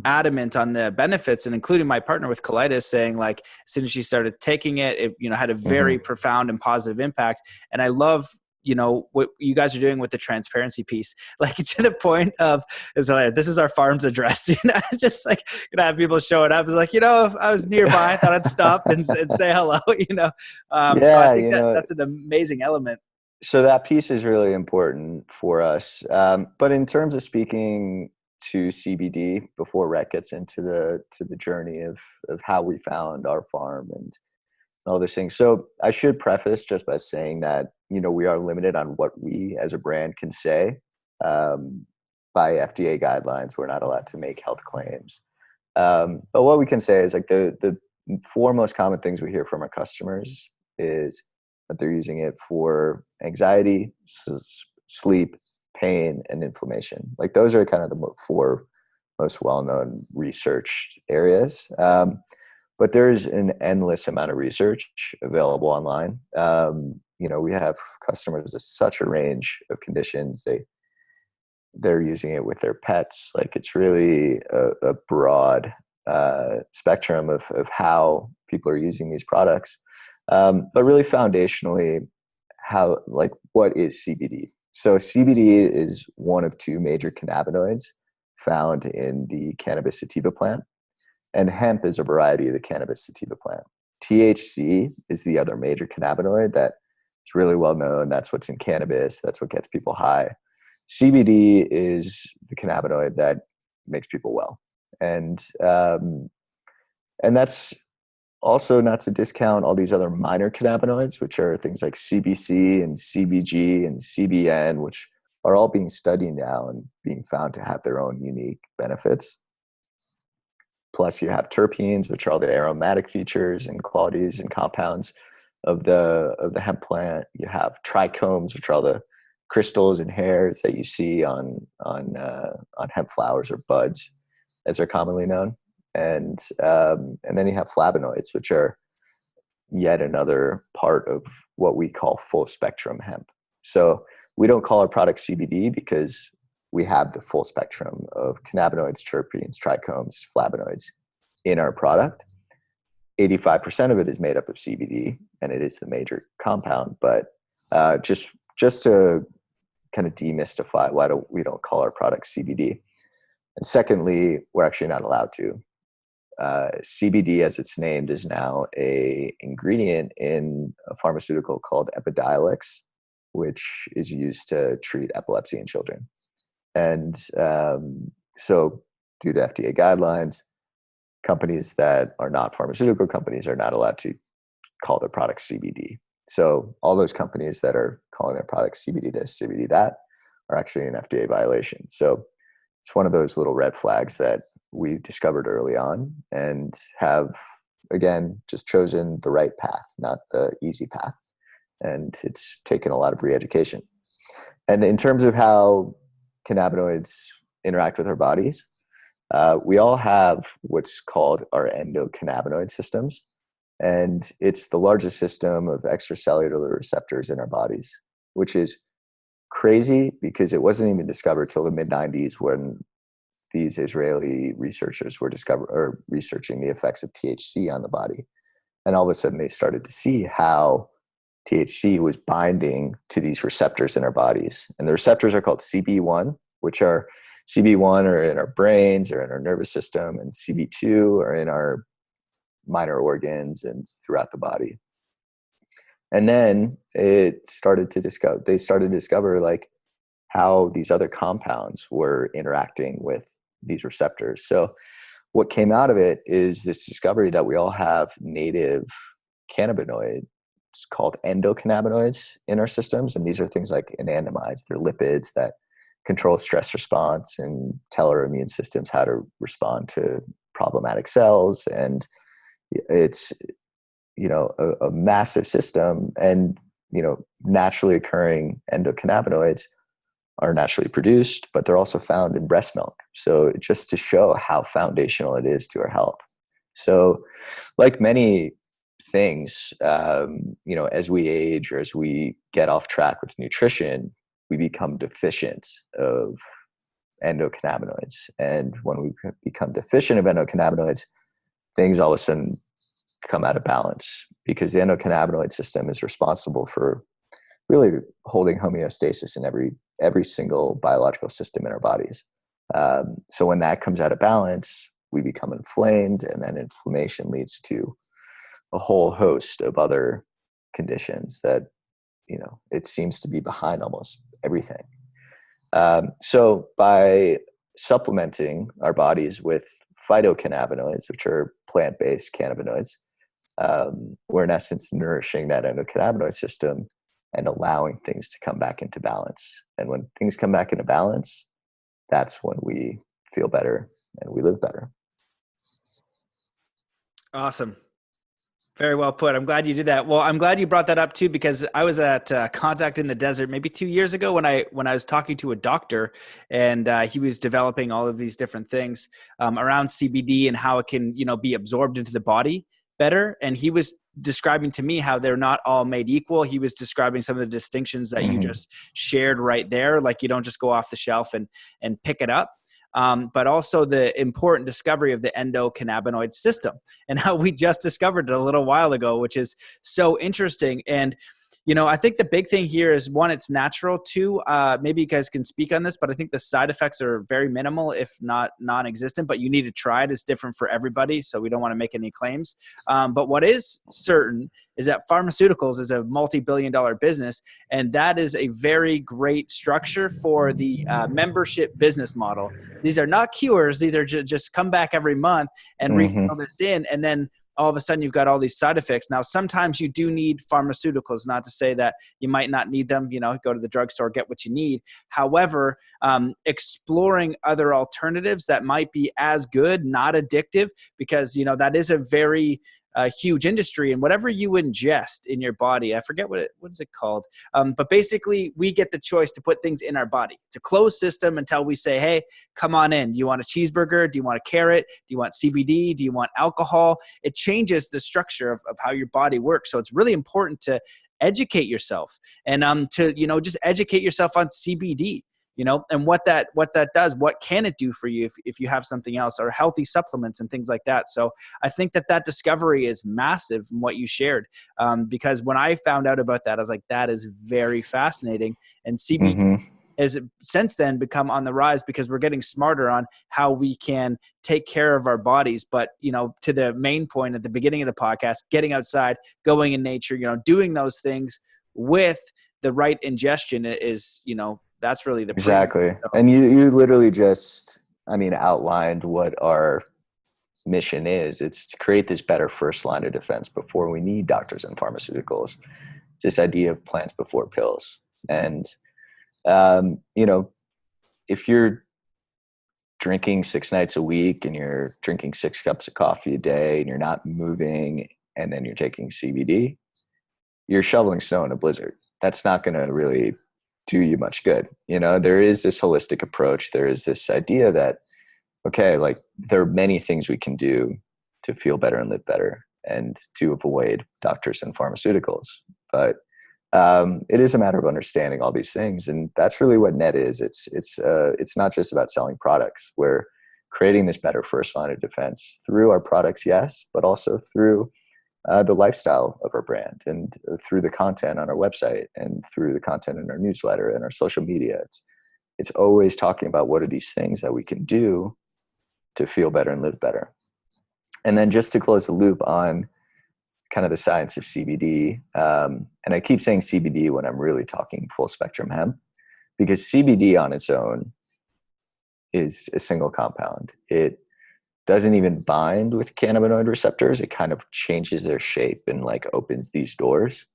adamant on the benefits, and including my partner with colitis, saying like as soon as she started taking it, it had a very profound and positive impact. And I love what you guys are doing with the transparency piece, like to the point of is like, this is our farm's address. Just like have people showing up. It's like, if I was nearby, I thought I'd stop and say hello. So I think that's an amazing element. So that piece is really important for us. But in terms of speaking to CBD, before Rhett gets into the journey of how we found our farm and all those things. So I should preface just by saying that, we are limited on what we as a brand can say. By FDA guidelines, we're not allowed to make health claims. But what we can say is like the four most common things we hear from our customers is that they're using it for anxiety, sleep, pain, and inflammation. Like those are kind of the four most well-known researched areas. But there's an endless amount of research available online. We have customers with such a range of conditions. They're using it with their pets. Like it's really a broad spectrum of how people are using these products. But really foundationally, what is CBD? So CBD is one of two major cannabinoids found in the cannabis sativa plant, and hemp is a variety of the cannabis sativa plant. THC is the other major cannabinoid that is really well known. That's what's in cannabis. That's what gets people high. CBD is the cannabinoid that makes people well. And that's also not to discount all these other minor cannabinoids, which are things like CBC and CBG and CBN, which are all being studied now and being found to have their own unique benefits. Plus you have terpenes, which are all the aromatic features and qualities and compounds of the hemp plant. You have trichomes, which are all the crystals and hairs that you see on hemp flowers or buds, as they're commonly known. And then you have flavonoids, which are yet another part of what we call full spectrum hemp. So we don't call our product CBD because we have the full spectrum of cannabinoids, terpenes, trichomes, flavonoids in our product. 85% of it is made up of CBD, and it is the major compound. But just to kind of demystify why we don't call our product CBD. And secondly, we're actually not allowed to. CBD, as it's named, is now a ingredient in a pharmaceutical called Epidiolex, which is used to treat epilepsy in children. And so due to FDA guidelines, companies that are not pharmaceutical companies are not allowed to call their products CBD. So all those companies that are calling their products CBD this, CBD that are actually an FDA violation. So it's one of those little red flags that we discovered early on and have, again, just chosen the right path, not the easy path. And it's taken a lot of re-education. And in terms of how cannabinoids interact with our bodies, we all have what's called our endocannabinoid systems. And it's the largest system of extracellular receptors in our bodies, which is crazy because it wasn't even discovered till the mid-90s when these Israeli researchers were researching the effects of THC on the body. And all of a sudden they started to see how THC was binding to these receptors in our bodies. And the receptors are called CB1, which are CB1 are in our brains or in our nervous system, and CB2 are in our minor organs and throughout the body. And then they started to discover like how these other compounds were interacting with these receptors. So what came out of it is this discovery that we all have native cannabinoids called endocannabinoids in our systems. And these are things like anandamides. They're lipids that control stress response and tell our immune systems how to respond to problematic cells. And it's, a massive system. And, naturally occurring endocannabinoids are naturally produced, but they're also found in breast milk. So just to show how foundational it is to our health. So like many things, as we age or as we get off track with nutrition, we become deficient of endocannabinoids. And when we become deficient of endocannabinoids, things all of a sudden come out of balance because the endocannabinoid system is responsible for really holding homeostasis in every single biological system in our bodies. So when that comes out of balance, we become inflamed, and then inflammation leads to a whole host of other conditions that, it seems to be behind almost everything. So by supplementing our bodies with phytocannabinoids, which are plant-based cannabinoids, we're in essence nourishing that endocannabinoid system and allowing things to come back into balance. And when things come back into balance, that's when we feel better and we live better. Awesome. Very well put. I'm glad you did that. Well, I'm glad you brought that up too, because I was at Contact in the Desert maybe 2 years ago when I was talking to a doctor, and he was developing all of these different things around CBD and how it can, be absorbed into the body better. And he was describing to me how they're not all made equal. He was describing some of the distinctions that you just shared right there. Like you don't just go off the shelf and pick it up. But also the important discovery of the endocannabinoid system and how we just discovered it a little while ago, which is so interesting. And, I think the big thing here is one, it's natural. Two, maybe you guys can speak on this, but I think the side effects are very minimal, if not non-existent, but you need to try it. It's different for everybody. So we don't want to make any claims. But what is certain is that pharmaceuticals is a multi-billion-dollar business, and that is a very great structure for the membership business model. These are not cures. These are just come back every month and refill this in, and then all of a sudden you've got all these side effects. Now, sometimes you do need pharmaceuticals, not to say that you might not need them, go to the drugstore, get what you need. However, exploring other alternatives that might be as good, not addictive, because, that is a very huge industry. And whatever you ingest in your body, I forget what is it called? But basically we get the choice to put things in our body. It's a closed system until we say, hey, come on in. Do you want a cheeseburger? Do you want a carrot? Do you want CBD? Do you want alcohol? It changes the structure of how your body works. So it's really important to educate yourself and to, just educate yourself on CBD. And what that does, what can it do for you if you have something else, or healthy supplements and things like that. So I think that discovery is massive in what you shared, because when I found out about that, I was like, that is very fascinating. And CBD has since then become on the rise because we're getting smarter on how we can take care of our bodies. But, to the main point at the beginning of the podcast, getting outside, going in nature, doing those things with the right ingestion is, that's really the exactly. So, and you literally just, outlined what our mission is. It's to create this better first line of defense before we need doctors and pharmaceuticals. It's this idea of plants before pills. And, if you're drinking 6 nights a week and you're drinking 6 cups of coffee a day and you're not moving and then you're taking CBD, you're shoveling snow in a blizzard. That's not going to really do you much good. There is this holistic approach. There is this idea that, okay, like there are many things we can do to feel better and live better and to avoid doctors and pharmaceuticals. But it is a matter of understanding all these things. And that's really what NET is. It's not just about selling products. We're creating this better first line of defense through our products, yes, but also through the lifestyle of our brand and through the content on our website and through the content in our newsletter and our social media. It's always talking about what are these things that we can do to feel better and live better. And then just to close the loop on kind of the science of CBD, and I keep saying CBD when I'm really talking full spectrum hemp, because CBD on its own is a single compound. It doesn't even bind with cannabinoid receptors. It kind of changes their shape and like opens these doors.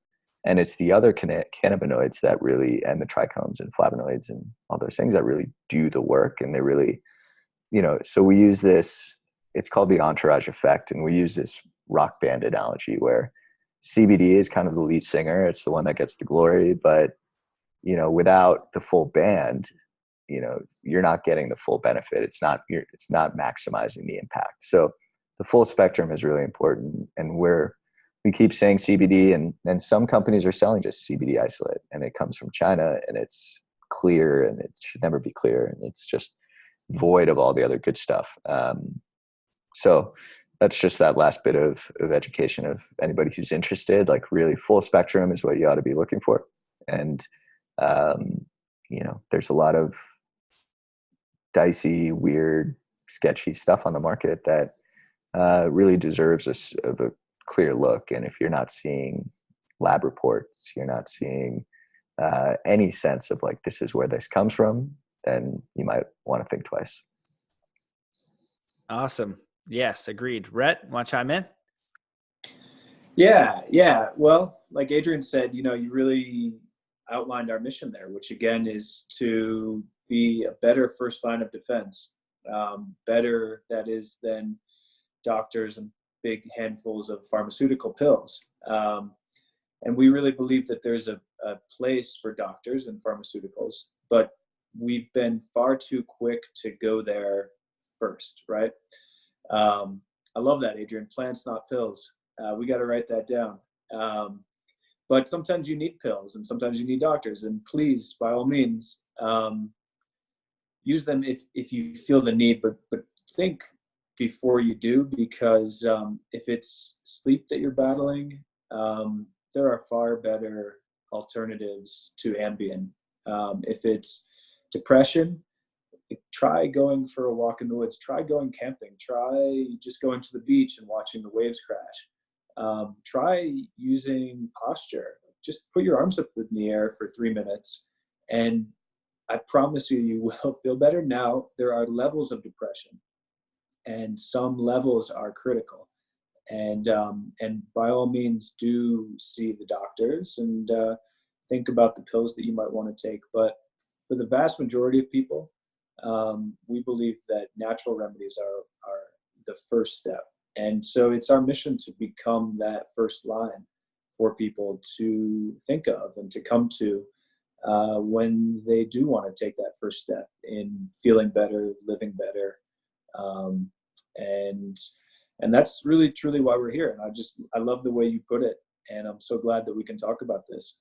And it's the other cannabinoids that really, and the trichomes and flavonoids and all those things that really do the work. And they really, so we use this, it's called the entourage effect. And we use this rock band analogy where CBD is kind of the lead singer. It's the one that gets the glory, but, without the full band, you're not getting the full benefit. It's not maximizing the impact. So the full spectrum is really important. And we keep saying CBD, and some companies are selling just CBD isolate, and it comes from China, and it's clear, and it should never be clear, and it's just void of all the other good stuff. So that's just that last bit of education of anybody who's interested. Like really full spectrum is what you ought to be looking for. And there's a lot of dicey, weird, sketchy stuff on the market that really deserves a clear look. And if you're not seeing lab reports, you're not seeing any sense of like, this is where this comes from, then you might want to think twice. Awesome. Yes, agreed. Rhett, want to chime in? Yeah. Well, like Adriaan said, you really outlined our mission there, which again is to be a better first line of defense. Better, that is, than doctors and big handfuls of pharmaceutical pills. And we really believe that there's a place for doctors and pharmaceuticals, but we've been far too quick to go there first, right? I love that, Adriaan. Plants, not pills. We got to write that down. But sometimes you need pills and sometimes you need doctors. And please, by all means, use them if you feel the need, but think before you do, because if it's sleep that you're battling, there are far better alternatives to Ambien. If it's depression, try going for a walk in the woods, try going camping, try just going to the beach and watching the waves crash. Try using posture. Just put your arms up in the air for 3 minutes, and I promise you will feel better. Now, there are levels of depression, and some levels are critical. And by all means, do see the doctors and think about the pills that you might want to take. But for the vast majority of people, we believe that natural remedies are the first step. And so it's our mission to become that first line for people to think of and to come to when they do want to take that first step in feeling better, living better. And that's really, truly why we're here. And I love the way you put it. And I'm so glad that we can talk about this.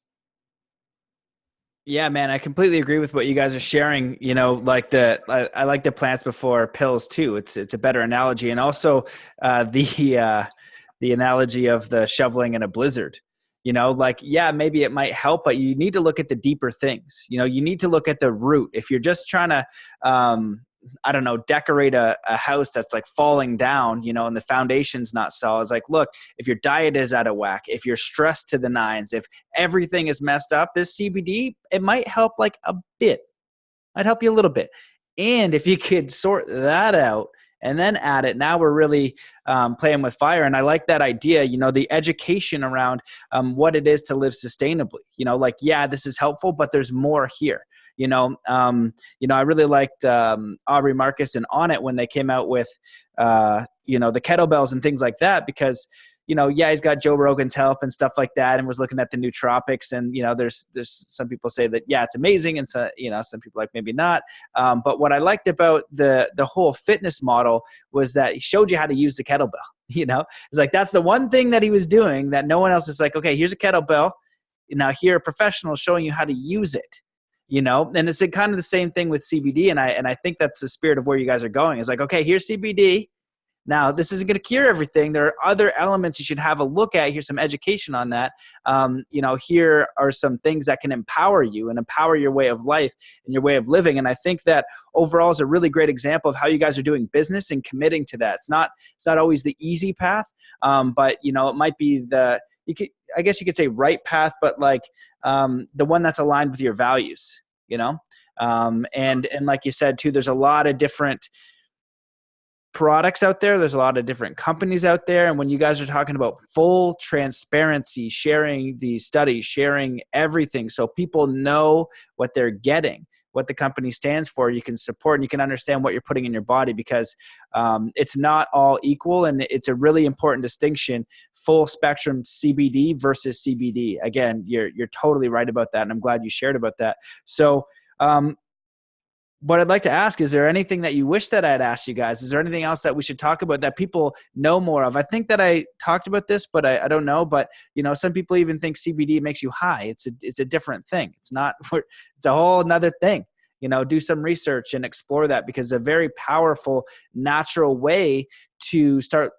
Yeah, man, I completely agree with what you guys are sharing. Like I like the plants before pills too. It's a better analogy. And also the analogy of the shoveling in a blizzard. Like, yeah, maybe it might help, but you need to look at the deeper things. You need to look at the root. If you're just trying to, I don't know, decorate a house that's like falling down, and the foundation's not solid. It's like, look, if your diet is out of whack, if you're stressed to the nines, if everything is messed up, this CBD, it might help like a bit. Might help you a little bit. And if you could sort that out and then add it, now we're really playing with fire. And I like that idea, the education around what it is to live sustainably. Like, yeah, this is helpful, but there's more here. I really liked Aubrey Marcus and On It when they came out with, the kettlebells and things like that, because yeah, he's got Joe Rogan's help and stuff like that, and was looking at the nootropics, and there's some people say that, yeah, it's amazing, and so some people like maybe not. But what I liked about the whole fitness model was that he showed you how to use the kettlebell. It's like that's the one thing that he was doing that no one else is like, okay, here's a kettlebell. Now here a professional showing you how to use it. And it's kind of the same thing with CBD, and I think that's the spirit of where you guys are going. It's like, okay, here's CBD. Now, this isn't going to cure everything. There are other elements you should have a look at. Here's some education on that. Here are some things that can empower you and empower your way of life and your way of living. And I think that overall is a really great example of how you guys are doing business and committing to that. It's not always the easy path, but it might be I guess you could say right path, but like the one that's aligned with your values. And like you said too, there's a lot of different products out there. There's a lot of different companies out there. And when you guys are talking about full transparency, sharing these studies, sharing everything so people know what they're getting, what the company stands for, you can support and you can understand what you're putting in your body, because it's not all equal. And it's a really important distinction, full spectrum CBD versus CBD. Again, you're totally right about that. And I'm glad you shared about that. So, what I'd like to ask, is there anything that you wish that I had asked you guys? Is there anything else that we should talk about that people know more of? I think that I talked about this, but I don't know. But, some people even think CBD makes you high. It's a different thing. It's not, it's a whole nother thing. Do some research and explore that, because it's a very powerful, natural way to start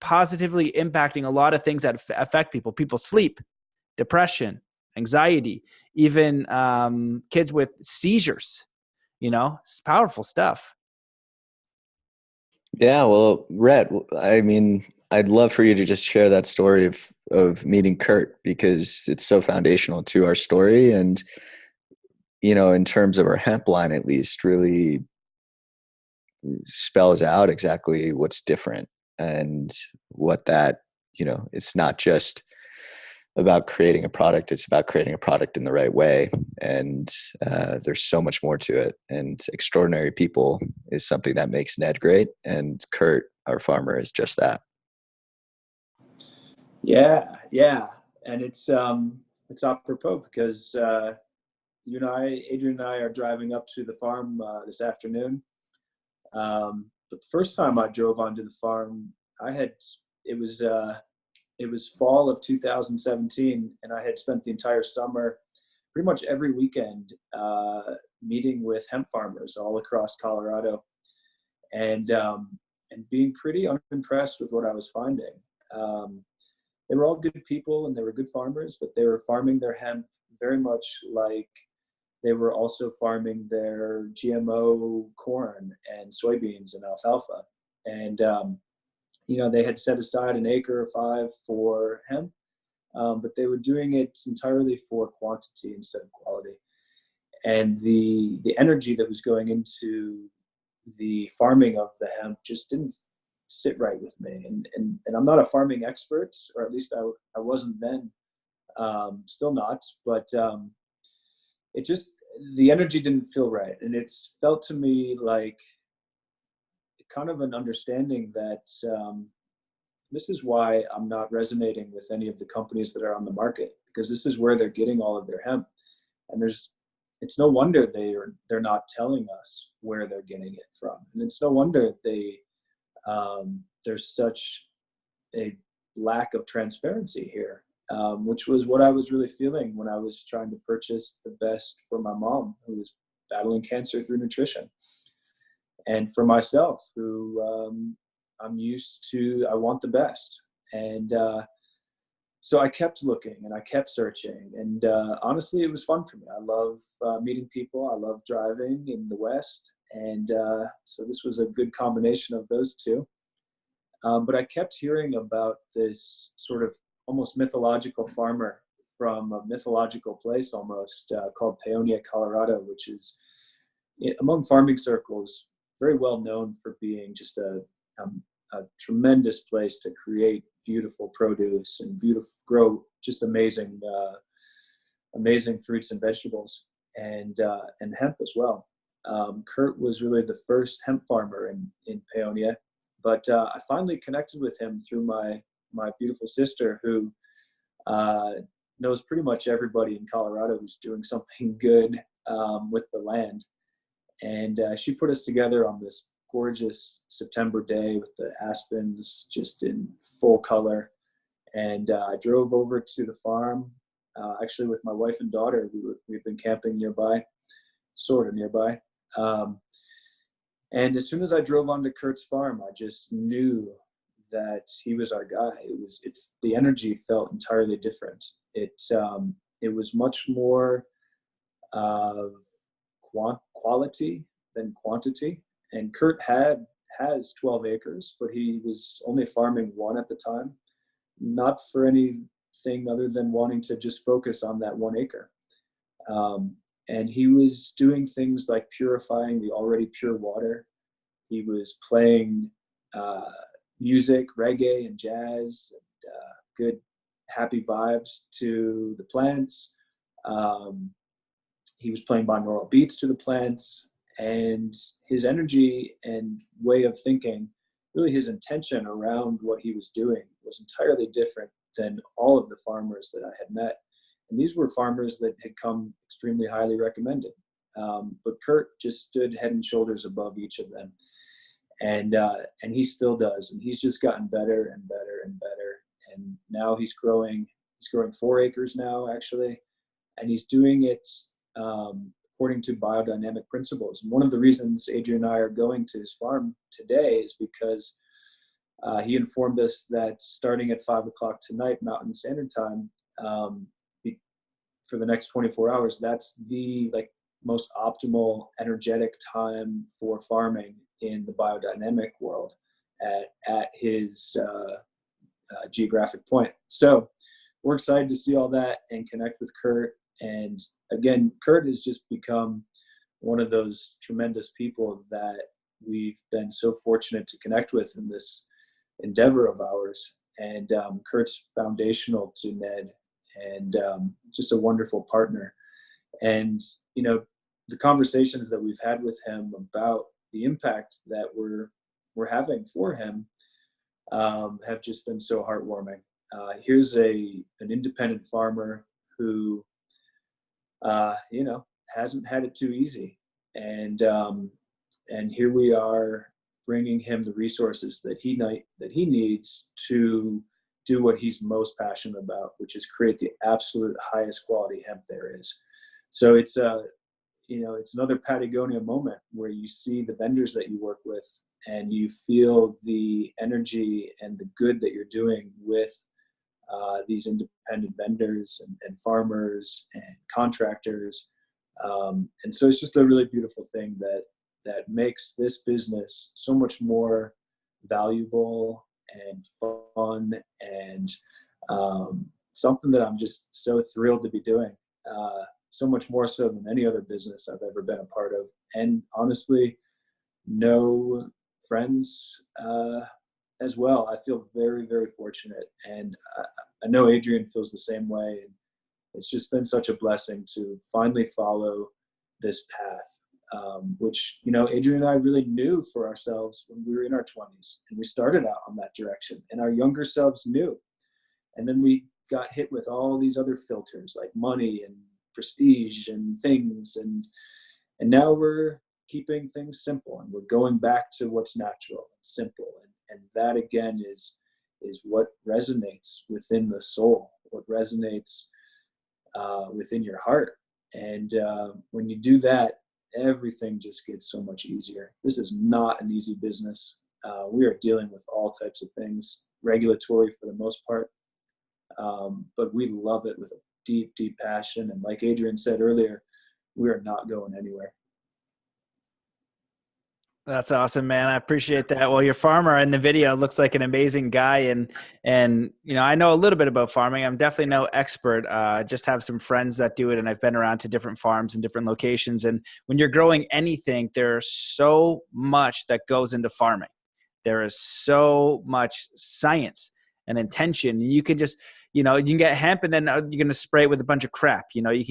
positively impacting a lot of things that affect people. People's sleep, depression, anxiety, even kids with seizures. It's powerful stuff. Yeah, well, Rhett, I mean, I'd love for you to just share that story of meeting Kurt, because it's so foundational to our story. And, in terms of our hemp line, at least, really spells out exactly what's different and what that, it's not just about creating a product. It's about creating a product in the right way. And there's so much more to it. And extraordinary people is something that makes Ned great. And Kurt, our farmer, is just that. Yeah. And it's apropos, because Adrian and I are driving up to the farm this afternoon. But the first time I drove onto the farm, it was fall of 2017, and I had spent the entire summer, pretty much every weekend, meeting with hemp farmers all across Colorado, and being pretty unimpressed with what I was finding. They were all good people and they were good farmers, but they were farming their hemp very much like they were also farming their GMO corn and soybeans and alfalfa. And they had set aside an acre or 5 for hemp, but they were doing it entirely for quantity instead of quality. And the energy that was going into the farming of the hemp just didn't sit right with me. And I'm not a farming expert, or at least I wasn't then, still not, but the energy didn't feel right. And it's felt to me like kind of an understanding that this is why I'm not resonating with any of the companies that are on the market, because this is where they're getting all of their hemp. And it's no wonder they're not telling us where they're getting it from. And it's no wonder there's such a lack of transparency here, which was what I was really feeling when I was trying to purchase the best for my mom, who was battling cancer through nutrition, and for myself, who I want the best. And So I kept looking and I kept searching, and honestly, it was fun for me. I love meeting people. I love driving in the West, and so this was a good combination of those two. But I kept hearing about this sort of almost mythological farmer from a mythological place almost called Paonia, Colorado, which is among farming circles very well known for being just a tremendous place to create beautiful produce and grow just amazing fruits and vegetables, and hemp as well. Kurt was really the first hemp farmer in Paonia, but I finally connected with him through my beautiful sister, who knows pretty much everybody in Colorado who's doing something good with the land. And she put us together on this gorgeous September day with the aspens just in full color. And I drove over to the farm, actually with my wife and daughter. We've been camping nearby, sort of nearby. And as soon as I drove onto Kurt's farm, I just knew that he was our guy. The energy felt entirely different. It was much more of quality than quantity. And Kurt has 12 acres, but he was only farming one at the time, not for anything other than wanting to just focus on that 1 acre. And he was doing things like purifying the already pure water. He was playing music, reggae and jazz, and good happy vibes to the plants. He was playing binaural beats to the plants, and his energy and way of thinking, really his intention around what he was doing, was entirely different than all of the farmers that I had met. And these were farmers that had come extremely highly recommended. But Kurt just stood head and shoulders above each of them. And he still does. And he's just gotten better and better and better. And now he's growing 4 acres now, actually. And he's doing it according to biodynamic principles. And one of the reasons Adriaan and I are going to his farm today is because he informed us that starting at 5 o'clock tonight, Mountain Standard Time, for the next 24 hours, that's the most optimal energetic time for farming in the biodynamic world at his geographic point. So we're excited to see all that and connect with Kurt. And again, Kurt has just become one of those tremendous people that we've been so fortunate to connect with in this endeavor of ours. And Kurt's foundational to Ned, and just a wonderful partner. And, the conversations that we've had with him about the impact that we're having for him have just been so heartwarming. Here's an independent farmer who, hasn't had it too easy. And here we are bringing him the resources that he needs to do what he's most passionate about, which is create the absolute highest quality hemp there is. So it's another Patagonia moment where you see the vendors that you work with and you feel the energy and the good that you're doing with these independent vendors and farmers and contractors. And so it's just a really beautiful thing that makes this business so much more valuable and fun, and something that I'm just so thrilled to be doing, so much more so than any other business I've ever been a part of. And honestly, no friends as well. I feel very, very fortunate, and I know Adriaan feels the same way. And it's just been such a blessing to finally follow this path, which, Adriaan and I really knew for ourselves when we were in our 20s, and we started out on that direction, and our younger selves knew. And then we got hit with all these other filters like money and prestige and things. And now we're keeping things simple, and we're going back to what's natural and simple. And that again is what resonates within the soul, what resonates within your heart. And when you do that, everything just gets so much easier. This is not an easy business. We are dealing with all types of things, regulatory for the most part, but we love it with a deep, deep passion. And like Adriaan said earlier, we are not going anywhere. That's awesome, man. I appreciate that. Well, your farmer in the video looks like an amazing guy. And, you know, I know a little bit about farming. I'm definitely no expert. Just have some friends that do it. And I've been around to different farms and different locations. And when you're growing anything, there's so much that goes into farming. There is so much science and intention. You can just, you know, you can get hemp and then you're going to spray it with a bunch of crap. You know, you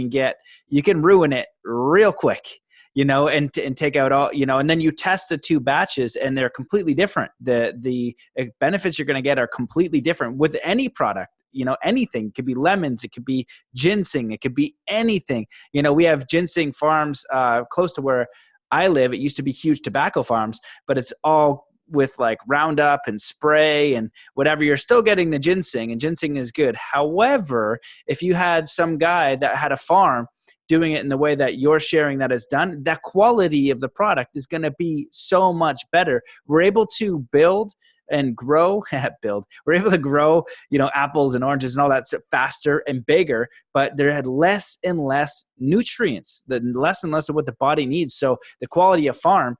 can ruin it real quick, you know, and take out all, you know, and then you test the two batches and they're completely different. The benefits you're going to get are completely different with any product. You know, anything. It could be lemons, it could be ginseng, it could be anything. You know, we have ginseng farms close to where I live. It used to be huge tobacco farms, but it's all with like Roundup and spray and whatever. You're still getting the ginseng, and ginseng is good. However, if you had some guy that had a farm doing it in the way that you're sharing that is done, that quality of the product is going to be so much better. We're able to build and grow, we're able to grow, you know, apples and oranges and all that faster and bigger, but there had less and less nutrients, less and less of what the body needs. So the quality of farm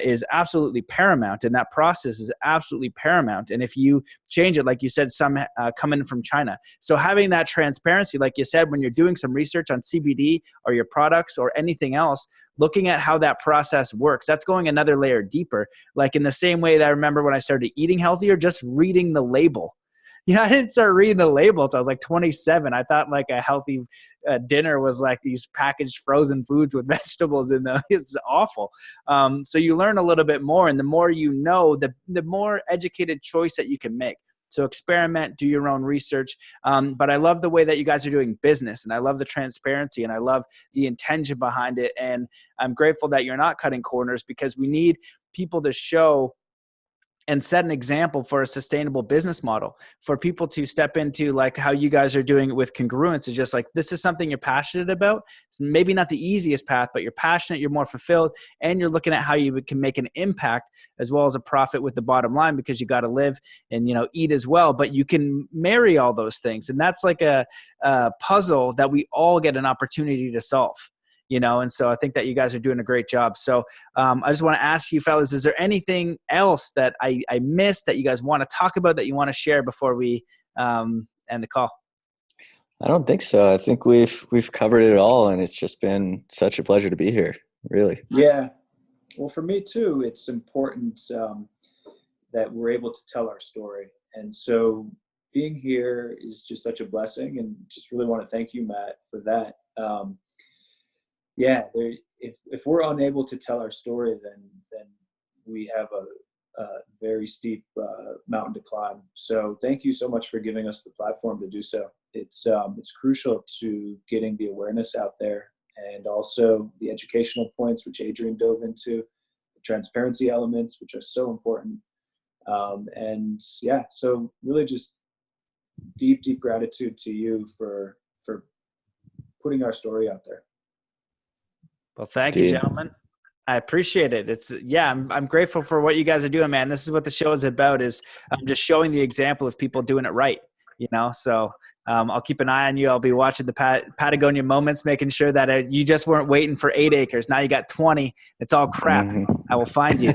is absolutely paramount, and that process is absolutely paramount. And if you change it, like you said, some come in from China. So having that transparency, like you said, when you're doing some research on CBD or your products or anything else, looking at how that process works, that's going another layer deeper. Like in the same way that I remember when I started eating healthier, just reading the label. You know, I didn't start reading the label until I was like 27. I thought like a healthy dinner was like these packaged frozen foods with vegetables in them. It's awful. So you learn a little bit more, and the more you know, the more educated choice that you can make. So experiment, do your own research. But I love the way that you guys are doing business, and I love the transparency, and I love the intention behind it. And I'm grateful that you're not cutting corners, because we need people to show and set an example for a sustainable business model, for people to step into, like how you guys are doing it with congruence. It's just like, this is something you're passionate about. It's maybe not the easiest path, but you're passionate, you're more fulfilled, and you're looking at how you can make an impact as well as a profit with the bottom line, because you got to live and, you know, eat as well, but you can marry all those things. And that's like a puzzle that we all get an opportunity to solve. You know, and so I think that you guys are doing a great job. So I just want to ask you fellas, is there anything else that I missed that you guys want to talk about, that you want to share before we end the call? I don't think so. I think we've covered it all, and it's just been such a pleasure to be here. Really. Yeah. Well, for me too, it's important that we're able to tell our story. And so being here is just such a blessing, and just really want to thank you, Matt, for that. Yeah, if we're unable to tell our story, then we have a very steep mountain to climb. So thank you so much for giving us the platform to do so. It's crucial to getting the awareness out there, and also the educational points, which Adriaan dove into, the transparency elements, which are so important. And yeah, so really just deep gratitude to you for putting our story out there. Well, thank you, gentlemen. I appreciate it. I'm grateful for what you guys are doing, man. This is what the show is about, is just showing the example of people doing it right, you know? So I'll keep an eye on you. I'll be watching the Patagonia moments, making sure that you just weren't waiting for 8 acres. Now you got 20. It's all crap. Mm-hmm. I will find you.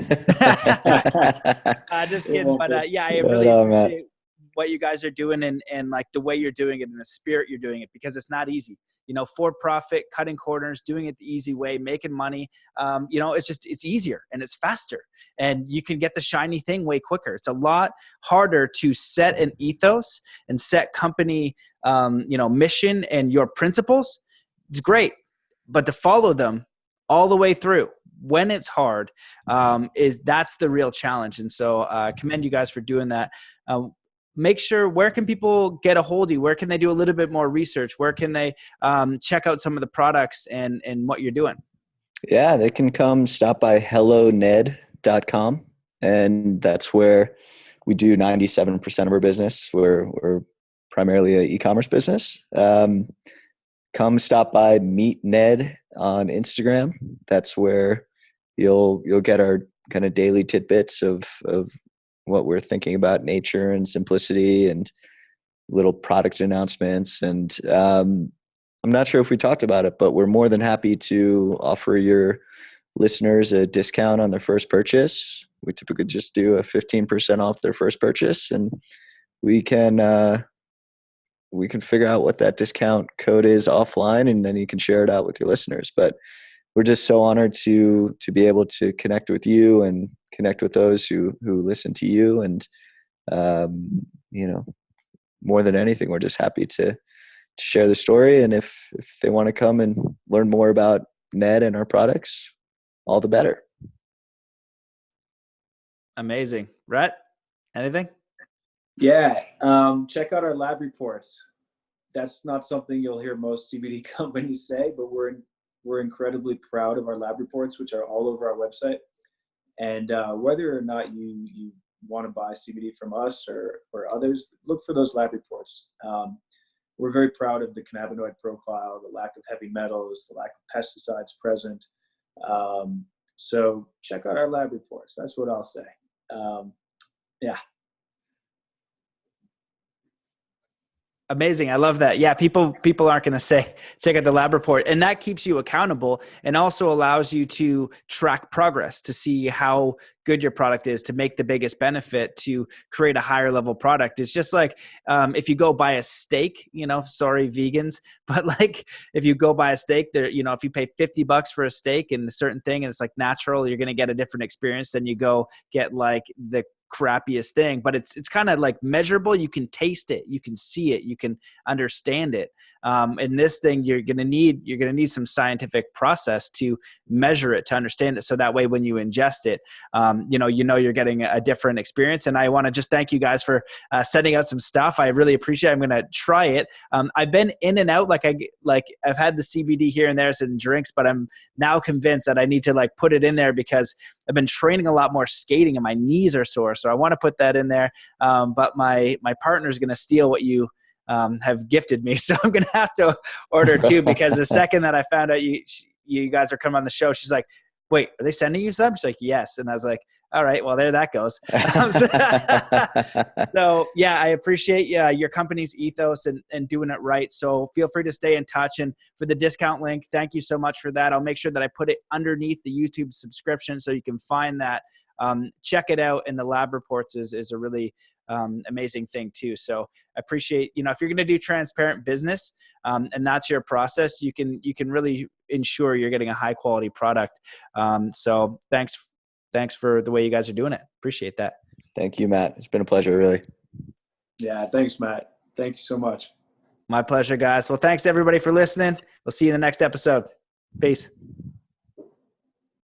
Just kidding. But yeah, I really appreciate what you guys are doing, and like the way you're doing it and the spirit you're doing it, because it's not easy. You know, for profit, cutting corners, doing it the easy way, making money. You know, it's easier and it's faster, and you can get the shiny thing way quicker. It's a lot harder to set an ethos and set company, mission and your principles. It's great, but to follow them all the way through when it's hard, that's the real challenge. And so I commend you guys for doing that. Make sure, where can people get a hold of you? Where can they do a little bit more research? Where can they check out some of the products and what you're doing? Yeah, they can come stop by helloned.com, and that's where we do 97% of our business. We're primarily an e-commerce business. Come stop by Meet Ned on Instagram. That's where you'll get our kind of daily tidbits of what we're thinking about nature and simplicity, and little product announcements. And I'm not sure if we talked about it, but we're more than happy to offer your listeners a discount on their first purchase. We typically just do a 15% off their first purchase, and we can figure out what that discount code is offline, and then you can share it out with your listeners. But we're just so honored to be able to connect with you and connect with those who listen to you. And more than anything, we're just happy to share the story. And if they want to come and learn more about Ned and our products, all the better. Amazing. Rhett, anything? Yeah. Check out our lab reports. That's not something you'll hear most CBD companies say, but we're incredibly proud of our lab reports, which are all over our website. And whether or not you want to buy CBD from us or others, look for those lab reports. We're very proud of the cannabinoid profile, the lack of heavy metals, the lack of pesticides present. So check out our lab reports. That's what I'll say. Yeah. Amazing. I love that. Yeah. People aren't going to say, check out the lab report, and that keeps you accountable and also allows you to track progress to see how good your product is, to make the biggest benefit, to create a higher level product. It's just like, if you go buy a steak, sorry, vegans, but like if you go buy a steak there, if you pay $50 for a steak and a certain thing, and it's like natural, you're going to get a different experience than you go get like the crappiest thing, but it's kind of like measurable. You can taste it, you can see it, you can understand it. And this thing, you're gonna need some scientific process to measure it, to understand it, so that way when you ingest it, you're getting a different experience. And I want to just thank you guys for sending out some stuff. I really appreciate it. I'm gonna try it. I've been in and out, like I've had the CBD here and there in drinks, but I'm now convinced that I need to like put it in there because I've been training a lot more skating and my knees are sore. So I want to put that in there. But my partner's going to steal what you have gifted me. So I'm going to have to order two, because the second that I found out you guys are coming on the show, she's like, wait, are they sending you some? She's like, yes. And I was like, all right, well, there that goes. So yeah, I appreciate your company's ethos and doing it right. So feel free to stay in touch. And for the discount link, thank you so much for that. I'll make sure that I put it underneath the YouTube subscription so you can find that. Check it out. And the lab reports is a really amazing thing too. So I appreciate, if you're going to do transparent business, and that's your process, you can really ensure you're getting a high quality product. So thanks for the way you guys are doing it. Appreciate that. Thank you, Matt. It's been a pleasure, really. Yeah. Thanks, Matt. Thank you so much. My pleasure, guys. Well, thanks everybody for listening. We'll see you in the next episode. Peace.